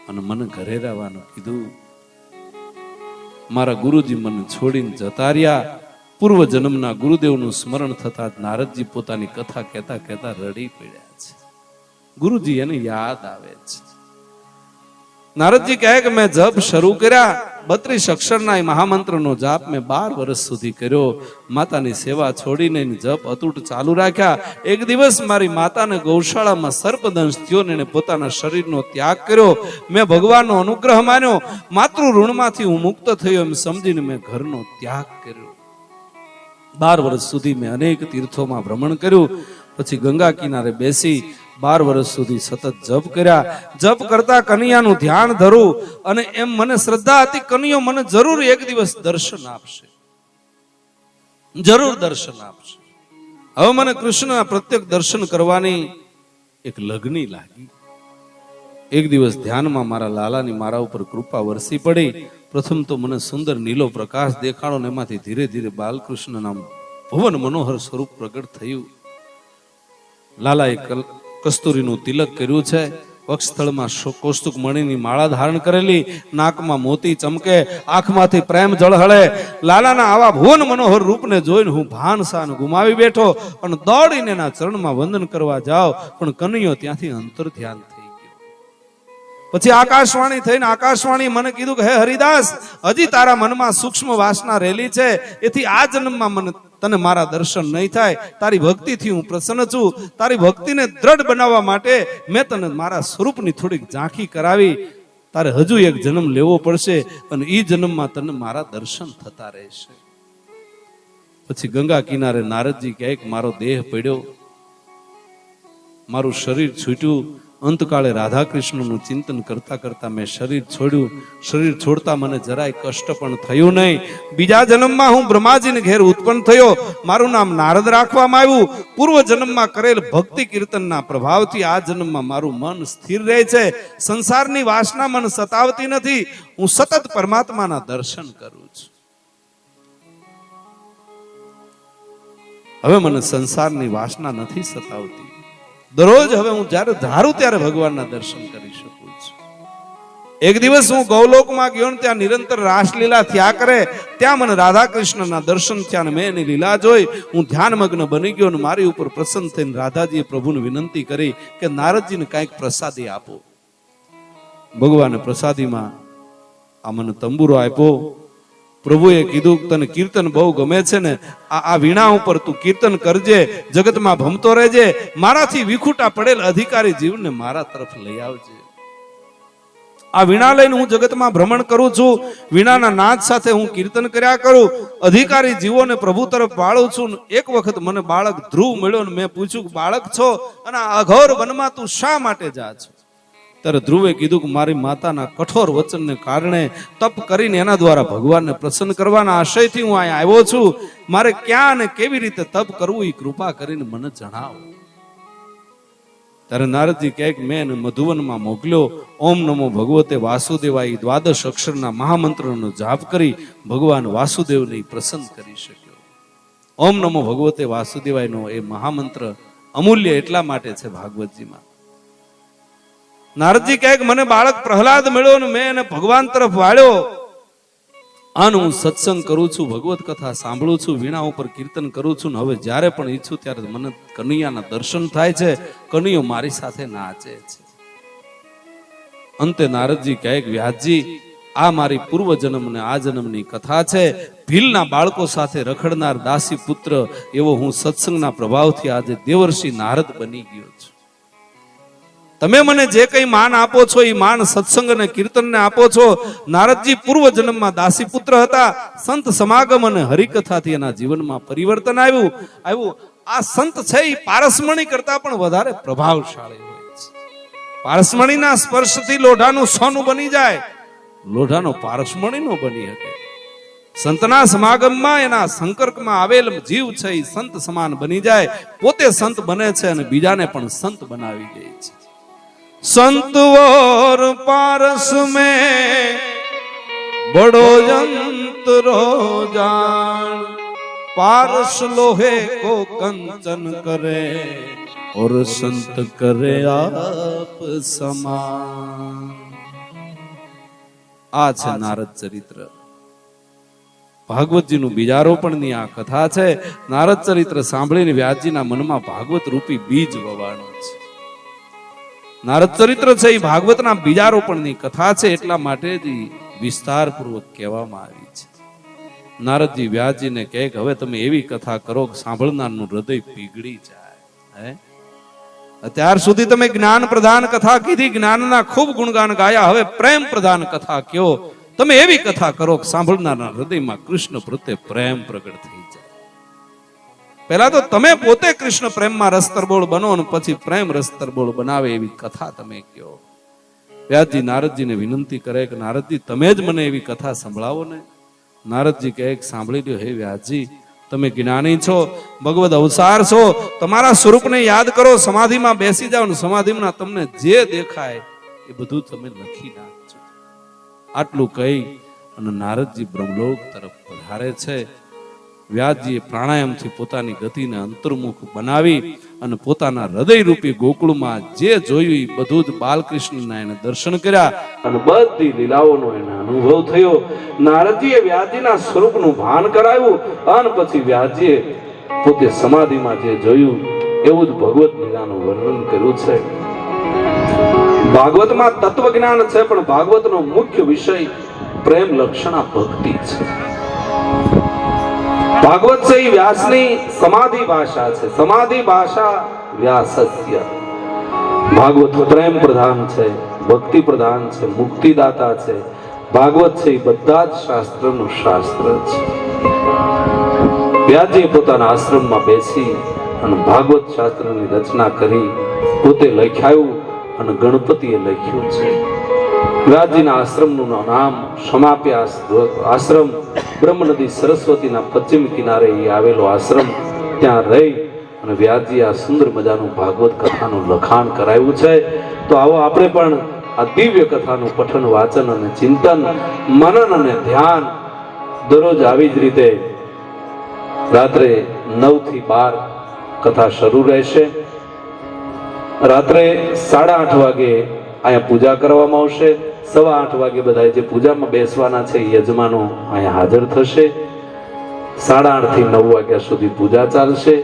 અને મને ઘરે રહેવાનું કીધું. મારા ગુરુજી મને છોડીને જતા રહ્યા. પૂર્વ જન્મના ગુરુદેવનું સ્મરણ થતા જ નારદજી પોતાની કથા કહેતા કહેતા રડી પડ્યા છે. ગુરુજી એને યાદ આવે છે. નારદજી કહે કે મેં જપ શરૂ કર્યા. 32 અક્ષરના એ મહામંત્રનો જાપ મેં 12 વર્ષ સુધી કર્યો. માતાની સેવા છોડીને જપ અતૂટ ચાલુ રાખ્યા. એક દિવસ મારી માતાને ગૌશાળામાં સર્પદંશ થયો ને એને પોતાના શરીરનો ત્યાગ કર્યો. મેં ભગવાનનો અનુગ્રહ માન્યો. માતૃ ઋણમાંથી હું મુક્ત થયો એમ સમજીને મેં ઘરનો ત્યાગ કર્યો. 12 વર્ષ સુધી મેં અનેક તીર્થોમાં ભ્રમણ કર્યું. પછી ગંગા કિનારે બેસી 12 વર્ષ સુધી સતત જપ કર્યા. જપ કરતા કનૈયાનું ધ્યાન ધરું અને એમ મને શ્રદ્ધા હતી, કનૈયો મને જરૂર એક દિવસ દર્શન આપશે, જરૂર દર્શન આપશે. હવે મને કૃષ્ણના પ્રત્યેક દર્શન કરવાની એક લગની લાગી. એક દિવસ ધ્યાનમાં મારા લાલાની મારા ઉપર કૃપા વરસી પડી. પ્રથમ તો મને સુંદર નીલો પ્રકાશ દેખાણો ને એમાંથી ધીરે ધીરે બાલકૃષ્ણ નામ ભુવન મનોહર સ્વરૂપ પ્રગટ થયું. લાલાએ કસ્તુરીનું તિલક કર્યું છે, વક્ષસ્થળમાં કૌસ્તુક મણીની માળા ધારણ કરેલી, નાકમાં મોતી ચમકે, આંખમાંથી પ્રેમ ઝળહળે. લાલાના આવા ભુવન મનોહર રૂપને જોઈને હું ભાનસાન ગુમાવી બેઠો અને દોડીને એના ચરણમાં વંદન કરવા જાઉં, પણ કનૈયો ત્યાંથી અંતર ધ્યાન થઈ ગયો. પછી આકાશવાણી થઈને આકાશવાણી મને કીધું કે હે હરિદાસ, હજી તારા મનમાં સૂક્ષ્મ વાસના રહેલી છે, એથી આ જન્મમાં મને તને મારા દર્શન નહીં થાય. તારી ભક્તિથી હું પ્રસન્ન છું. તારી ભક્તિને દ્રઢ બનાવવા માટે મેં તને મારા સ્વરૂપની થોડીક ઝાંખી કરાવી. તારે હજુ એક જન્મ લેવો પડશે અને એ જન્મમાં તને મારા દર્શન થતા રહેશે. પછી ગંગા કિનારે નારદજી કહે કે મારો દેહ પડ્યો, મારું શરીર છૂટ્યું. અંતકાળે રાધા કૃષ્ણનું ચિંતન કરતા કરતા મેં શરીર છોડ્યું. શરીર છોડતા મને જરાય કષ્ટ પણ થયું નહીં. બીજા જન્મમાં હું બ્રહ્માજીને ઘેર ઉત્પન્ન થયો. મારું નામ નારદ રાખવામાં આવ્યું. પૂર્વ જન્મમાં કરેલ ભક્તિ કીર્તનના પ્રભાવથી આ જન્મમાં મારું મન સ્થિર રહે છે. સંસારની વાસના મન સતાવતી નથી. હું સતત પરમાત્માના દર્શન કરું છું. હવે મને સંસારની વાસના નથી સતાવતી. દરરોજ હવે હું જ્યારે ધારું ત્યારે ભગવાનના દર્શન કરી શકું છું. એક દિવસ હું ગૌલોકમાં ગયો ને ત્યાં નિરંતર રાસલીલા થયા કરે. ત્યાં મને રાધા કૃષ્ણના દર્શન થયા ને મેં એની લીલા જોઈ. હું ધ્યાનમગ્ન બની ગયો ને મારી ઉપર પ્રસન્ન થઈને રાધાજીએ પ્રભુને વિનંતી કરી કે નારદજીને કંઈક પ્રસાદી આપો. ભગવાને પ્રસાદીમાં આ મને તંબુરો આપ્યો. પ્રભુએ કીધું તને કીર્તન બહુ ગમે છે ને, આ વીણા ઉપર તું કીર્તન કરજે, જગતમાં ભમતો રહેજે, મારાથી વિખૂટા પડેલ અધિકારી જીવને મારા તરફ લઈ આવજે. આ વીણા લઈને હું જગતમાં ભ્રમણ કરું છું. વીણાના નાદ સાથે હું કીર્તન કર્યા કરું. અધિકારી જીવોને પ્રભુ તરફ વાળું છું. એક વખત મને બાળક ધ્રુવ મળ્યો ને મેં પૂછ્યું કે બાળક છો અને આ અઘોર વનમાં તું શા માટે જા છો? ત્યારે ધ્રુવે કીધું કે મારી માતાના કઠોર વચનને કારણે તપ કરીને એના દ્વારા ભગવાનને પ્રસન્ન કરવાના આશયથી હું અહીંયા આવ્યો છું. મારે ક્યાં અને કેવી રીતે તપ કરવું એ કૃપા કરીને મને જણાવો. ત્યારે નારદજી કહે કે મેં એને મધુવનમાં મોકલ્યો. ઓમ નમો ભગવતે વાસુદેવાય દ્વાદશ અક્ષરના મહામંત્રનો જાપ કરી ભગવાન વાસુદેવને પ્રસન્ન કરી શક્યો. ઓમ નમો ભગવતે વાસુદેવાયનો એ મહામંત્ર અમૂલ્ય એટલા માટે છે ભાગવતજીમાં. નારદજી કહે કે મને બાળક પ્રહલાદ મળ્યો ને મેં એને ભગવાન તરફ વાળ્યો. આનો હું સત્સંગ કરું છું, ભગવત કથા સાંભળું છું, વીણા ઉપર કીર્તન કરું છું. હવે જ્યારે પણ ઈચ્છું ત્યારે મને કનૈયાના દર્શન થાય છે. કનૈયો મારી સાથે નાચે છે. અંતે નારદજી કહે કે વ્યાસજી, આ મારી પૂર્વ જન્મ ને આ જન્મની કથા છે. ભીલના બાળકો સાથે રખડનાર દાસી પુત્ર એવો હું સત્સંગના પ્રભાવથી આજે દેવર્ષિ નારદ બની ગયો છું. તમે મને જે કઈ માન આપો છો એ માન સત્સંગ અને કીર્તનને આપો છો. નારદજી પૂર્વ જન્મમાં દાસી પુત્ર હતા. સંત સમાગમ અને હરિકથાથી એના જીવનમાં પરિવર્તન આવ્યું. આ સંત છે એ પારસમણી કરતા પણ વધારે પ્રભાવશાળી હોય છે. પારસમણીના સ્પર્શથી લોઢાનું સોનું બની જાય, લોઢાનો પારસમણી નો બની શકે. સંતના સમાગમમાં એના સંકર્કમાં આવેલ જીવ છે એ સંત સમાન બની જાય. પોતે સંત બને છે અને બીજાને પણ સંત બનાવી દે છે. संत और पारस में बड़ो यंत्रो जान, पारस लोहे को कंचन करे और संत करे आप समान. આ છે નારદ ચરિત્ર. ભાગવતજીનું બીજારોપણની આ કથા છે. નારદ ચરિત્ર સાંભળીને વ્યાસજીના મનમાં ભાગવત રૂપી બીજ વવાણું છે. નારદ ચરિત્ર છે એ ભાગવતના બીજારોપણની કથા છે, એટલા માટે જ વિસ્તારપૂર્વક કહેવામાં આવી છે. નારદજી વ્યાસજીને કહે કે હવે તમે એવી કથા કરો કે સાંભળનારનું હૃદય પીગળી જાય. અત્યાર સુધી તમે જ્ઞાન પ્રધાન કથા કીધી, જ્ઞાનના ખૂબ ગુણગાન ગાયા. હવે પ્રેમ પ્રધાન કથા કયો. તમે એવી કથા કરો કે સાંભળનારના હૃદયમાં કૃષ્ણ પ્રત્યે પ્રેમ પ્રગટ થઈ જાય. પહેલા તો તમે પોતે કૃષ્ણ પ્રેમમાં રસ તરબોળ બનો અને પછી પ્રેમ રસ તરબોળ બનાવે એવી કથા તમે કહો. વ્યાસજી નારદજીને વિનંતી કરે કે નારદજી તમે જ મને એવી કથા સંભળાવો ને. નારદજી કહે કે સાંભળી લ્યો હે વ્યાસજી, તમે જ્ઞાની છો, ભગવદ અવતાર છો, તમારા સ્વરૂપને યાદ કરો, સમાધિમાં બેસી જાઓ ને સમાધિમાં તમને જે દેખાય એ બધું તમે લખી નાખજો. આટલું કહી અને નારદજી બ્રહ્મલોક તરફ પધારે છે. વ્યાસજીએ પ્રાણાયામથી પોતાની ગતિને અંતર્મુખ બનાવી અને પોતાના હૃદયરૂપી ગોકુળમાં જે જોયું એ બધું જ બાલકૃષ્ણના એને દર્શન કર્યા અને બધી લીલાઓનો એને અનુભવ થયો. નારદજીએ વ્યાસજીના સ્વરૂપનું ભાન કરાવ્યું અને પછી વ્યાસજીએ પોતે સમાધિમાં જે જોયું એવું જ ભગવત લીલાનું વર્ણન કર્યું છે. ભાગવતમાં તત્વજ્ઞાન છે, પણ ભાગવતનો મુખ્ય વિષય પ્રેમ લક્ષણા ભક્તિ છે. ભાગવત છે એ વ્યાસની સમાધિ ભાષા છે. સમાધિ ભાષા વ્યાસસ્ય. ભાગવત પ્રેમ પ્રધાન છે, ભક્તિ પ્રધાન છે, મુક્તિદાતા છે. ભાગવત છે એ બધા જ શાસ્ત્રનું શાસ્ત્ર છે. વ્યાસજીએ પોતાના આશ્રમમાં બેસી અને ભાગવત શાસ્ત્રની રચના કરી, પોતે લખ્યાયું અને ગણપતિએ લખ્યું છે. વ્યાસજીના આશ્રમનું નામ સમાપ્ય આશ્રમ. બ્રહ્મ નદી સરસ્વતીના પશ્ચિમ કિનારે આવેલો આશ્રમ. ત્યાં રહી અને વ્યાસજી આ સુંદર મજાનું ભાગવત કથાનું લખાણ કરાવ્યું છે. તો આવો આપણે પણ આ દિવ્ય કથાનું પઠન, વાચન અને ચિંતન, મનન અને ધ્યાન દરરોજ આવી જ રીતે રાત્રે 9 થી 12 કથા શરૂ રહેશે. રાત્રે 8:30 વાગે અહીંયા પૂજા કરવામાં આવશે. 8:15 વાગે બધા જે પૂજામાં બેસવાના છે યજમાનો અહીંયા હાજર થશે. 8:30 થી 9 વાગ્યા સુધી પૂજા ચાલશે.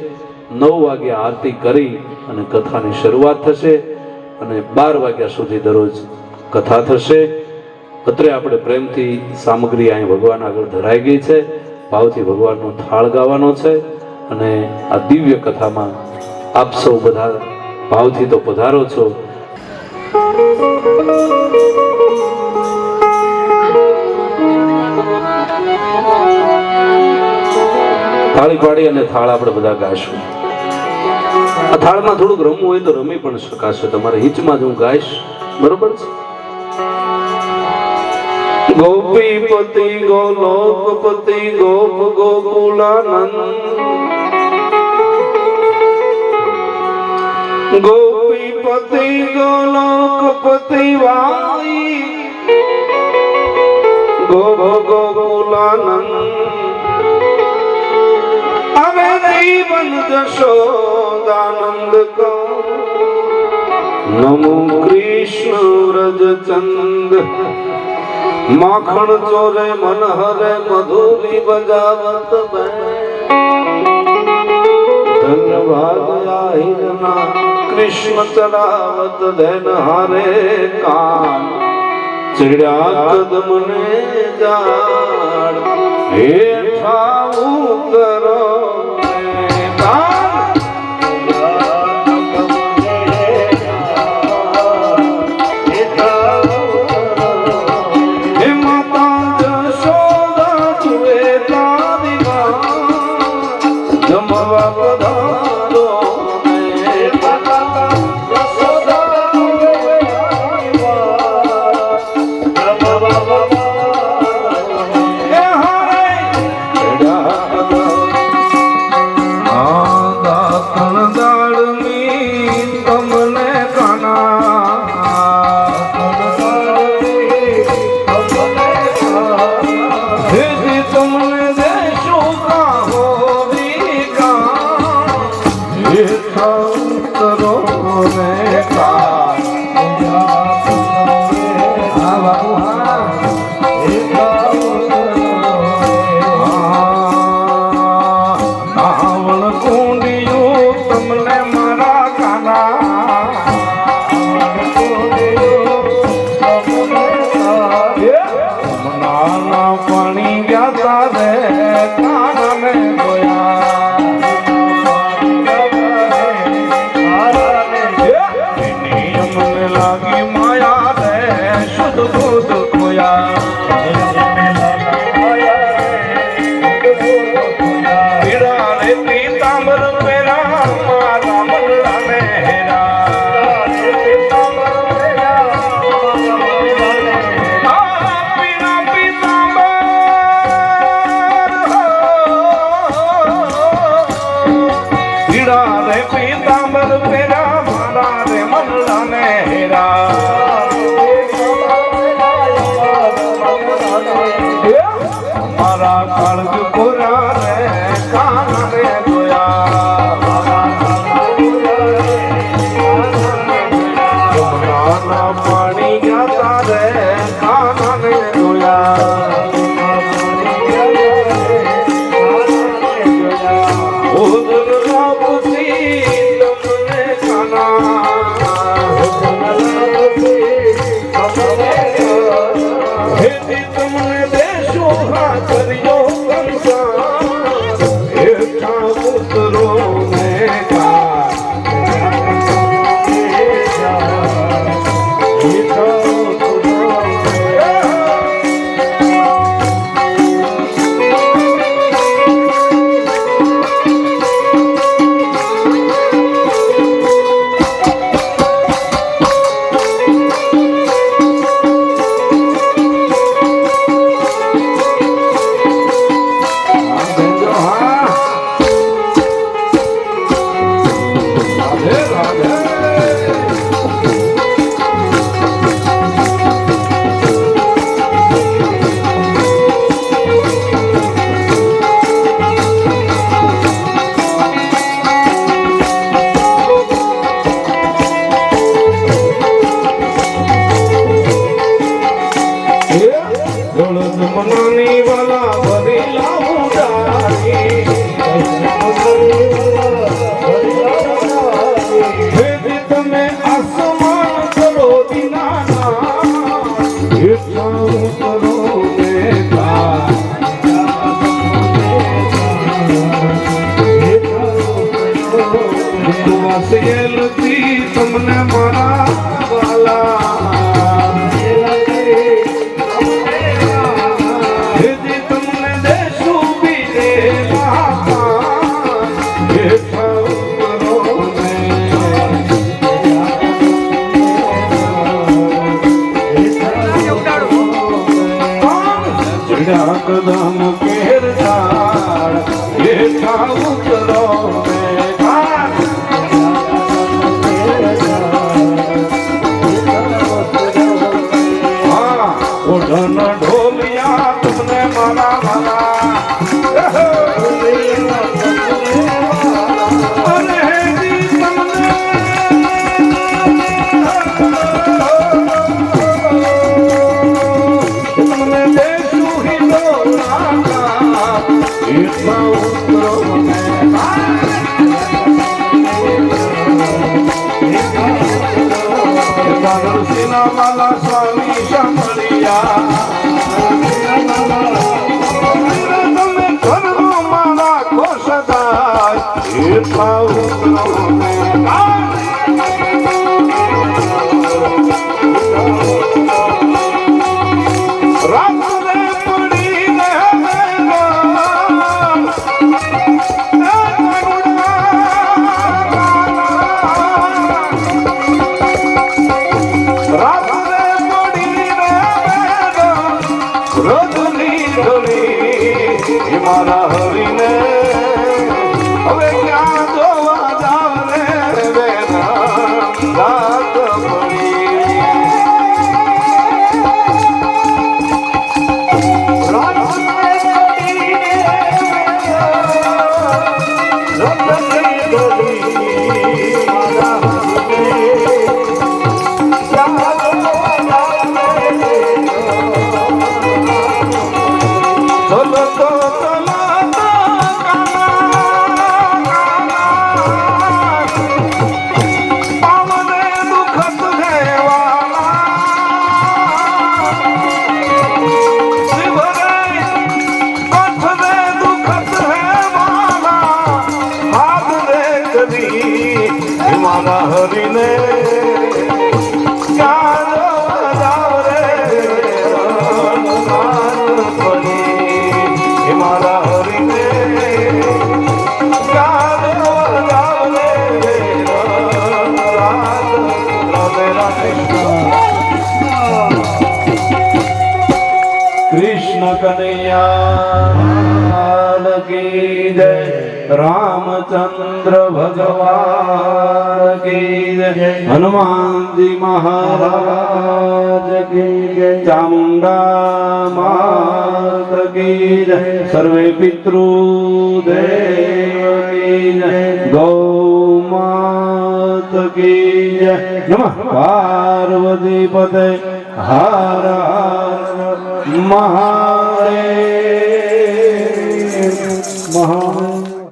9 વાગે આરતી કરી અને કથાની શરૂઆત થશે અને 12 વાગ્યા સુધી દરરોજ કથા થશે. અત્રે આપણે પ્રેમથી સામગ્રી અહીં ભગવાન આગળ ધરાઈ ગઈ છે. ભાવથી ભગવાનનો થાળ ગાવાનો છે અને આ દિવ્ય કથામાં આપ સૌ બધા ભાવથી તો પધારો છો. થાળી પાડી અને થાળ આપણે બધા ગાઈશું. આ થાળમાં થોડુંક રમવું હોય તો રમી પણ શકાશે. તમારે હિચમાં જ હું ગાઈશ, બરોબર છે? ગોપીપતિ ગોલોકપતિ ગોપ ગોકુલાનંદ, ગોપીપતિ ગોલોકપતિ વાઈ ગોપ ગોકુલાનંદ, હવે જીવન જશોદાનંદ કો નમો કૃષ્ણ વ્રજ ચંદ, માખણ ચોરે મન હરે મધુરી બજાવત ધન્યવાદ આહિરના કૃષ્ણ ચડાવત ધન હારે કાન, ચડ્યા કદમને જાડ હેઠા ઉતરો રાજપુરા રે કાના રે જોયા જમનાના પાણી ગયા રે કાના રે જોયા ઓદર લાપસી તમને કાના હેતી તમને દેશો હા કર્યો કંસા એકા ઉતરો ને કા મનાની વાલા ભરી લાવું ડાળી ભેદી તમે આસમાન કરો દિનાના એટલા કરો બેટા વાસેલથી તમને મારા વાલા કદમ કેરદાર એઠા ઉતરો ઓઢન ઢોલિયા તમને મારા મારા વાલા સ્વામી શંકરિયા તમે ઘરનો મારા ખોશદાર એટલા મારા હરીને હવે ક્યાં જોવા જાવ રે બેના રાત પડી મારા હરીને મારા હરીને કૃષ્ણ કનૈયા કી જય. रामचंद्र भगवान की जय, हनुमान जी महाराज की जय, चामुंडा मात की जय, सर्वे पितृदेव की जय, गौ मात की जय, नमः पार्वती पते हर हर महादेव।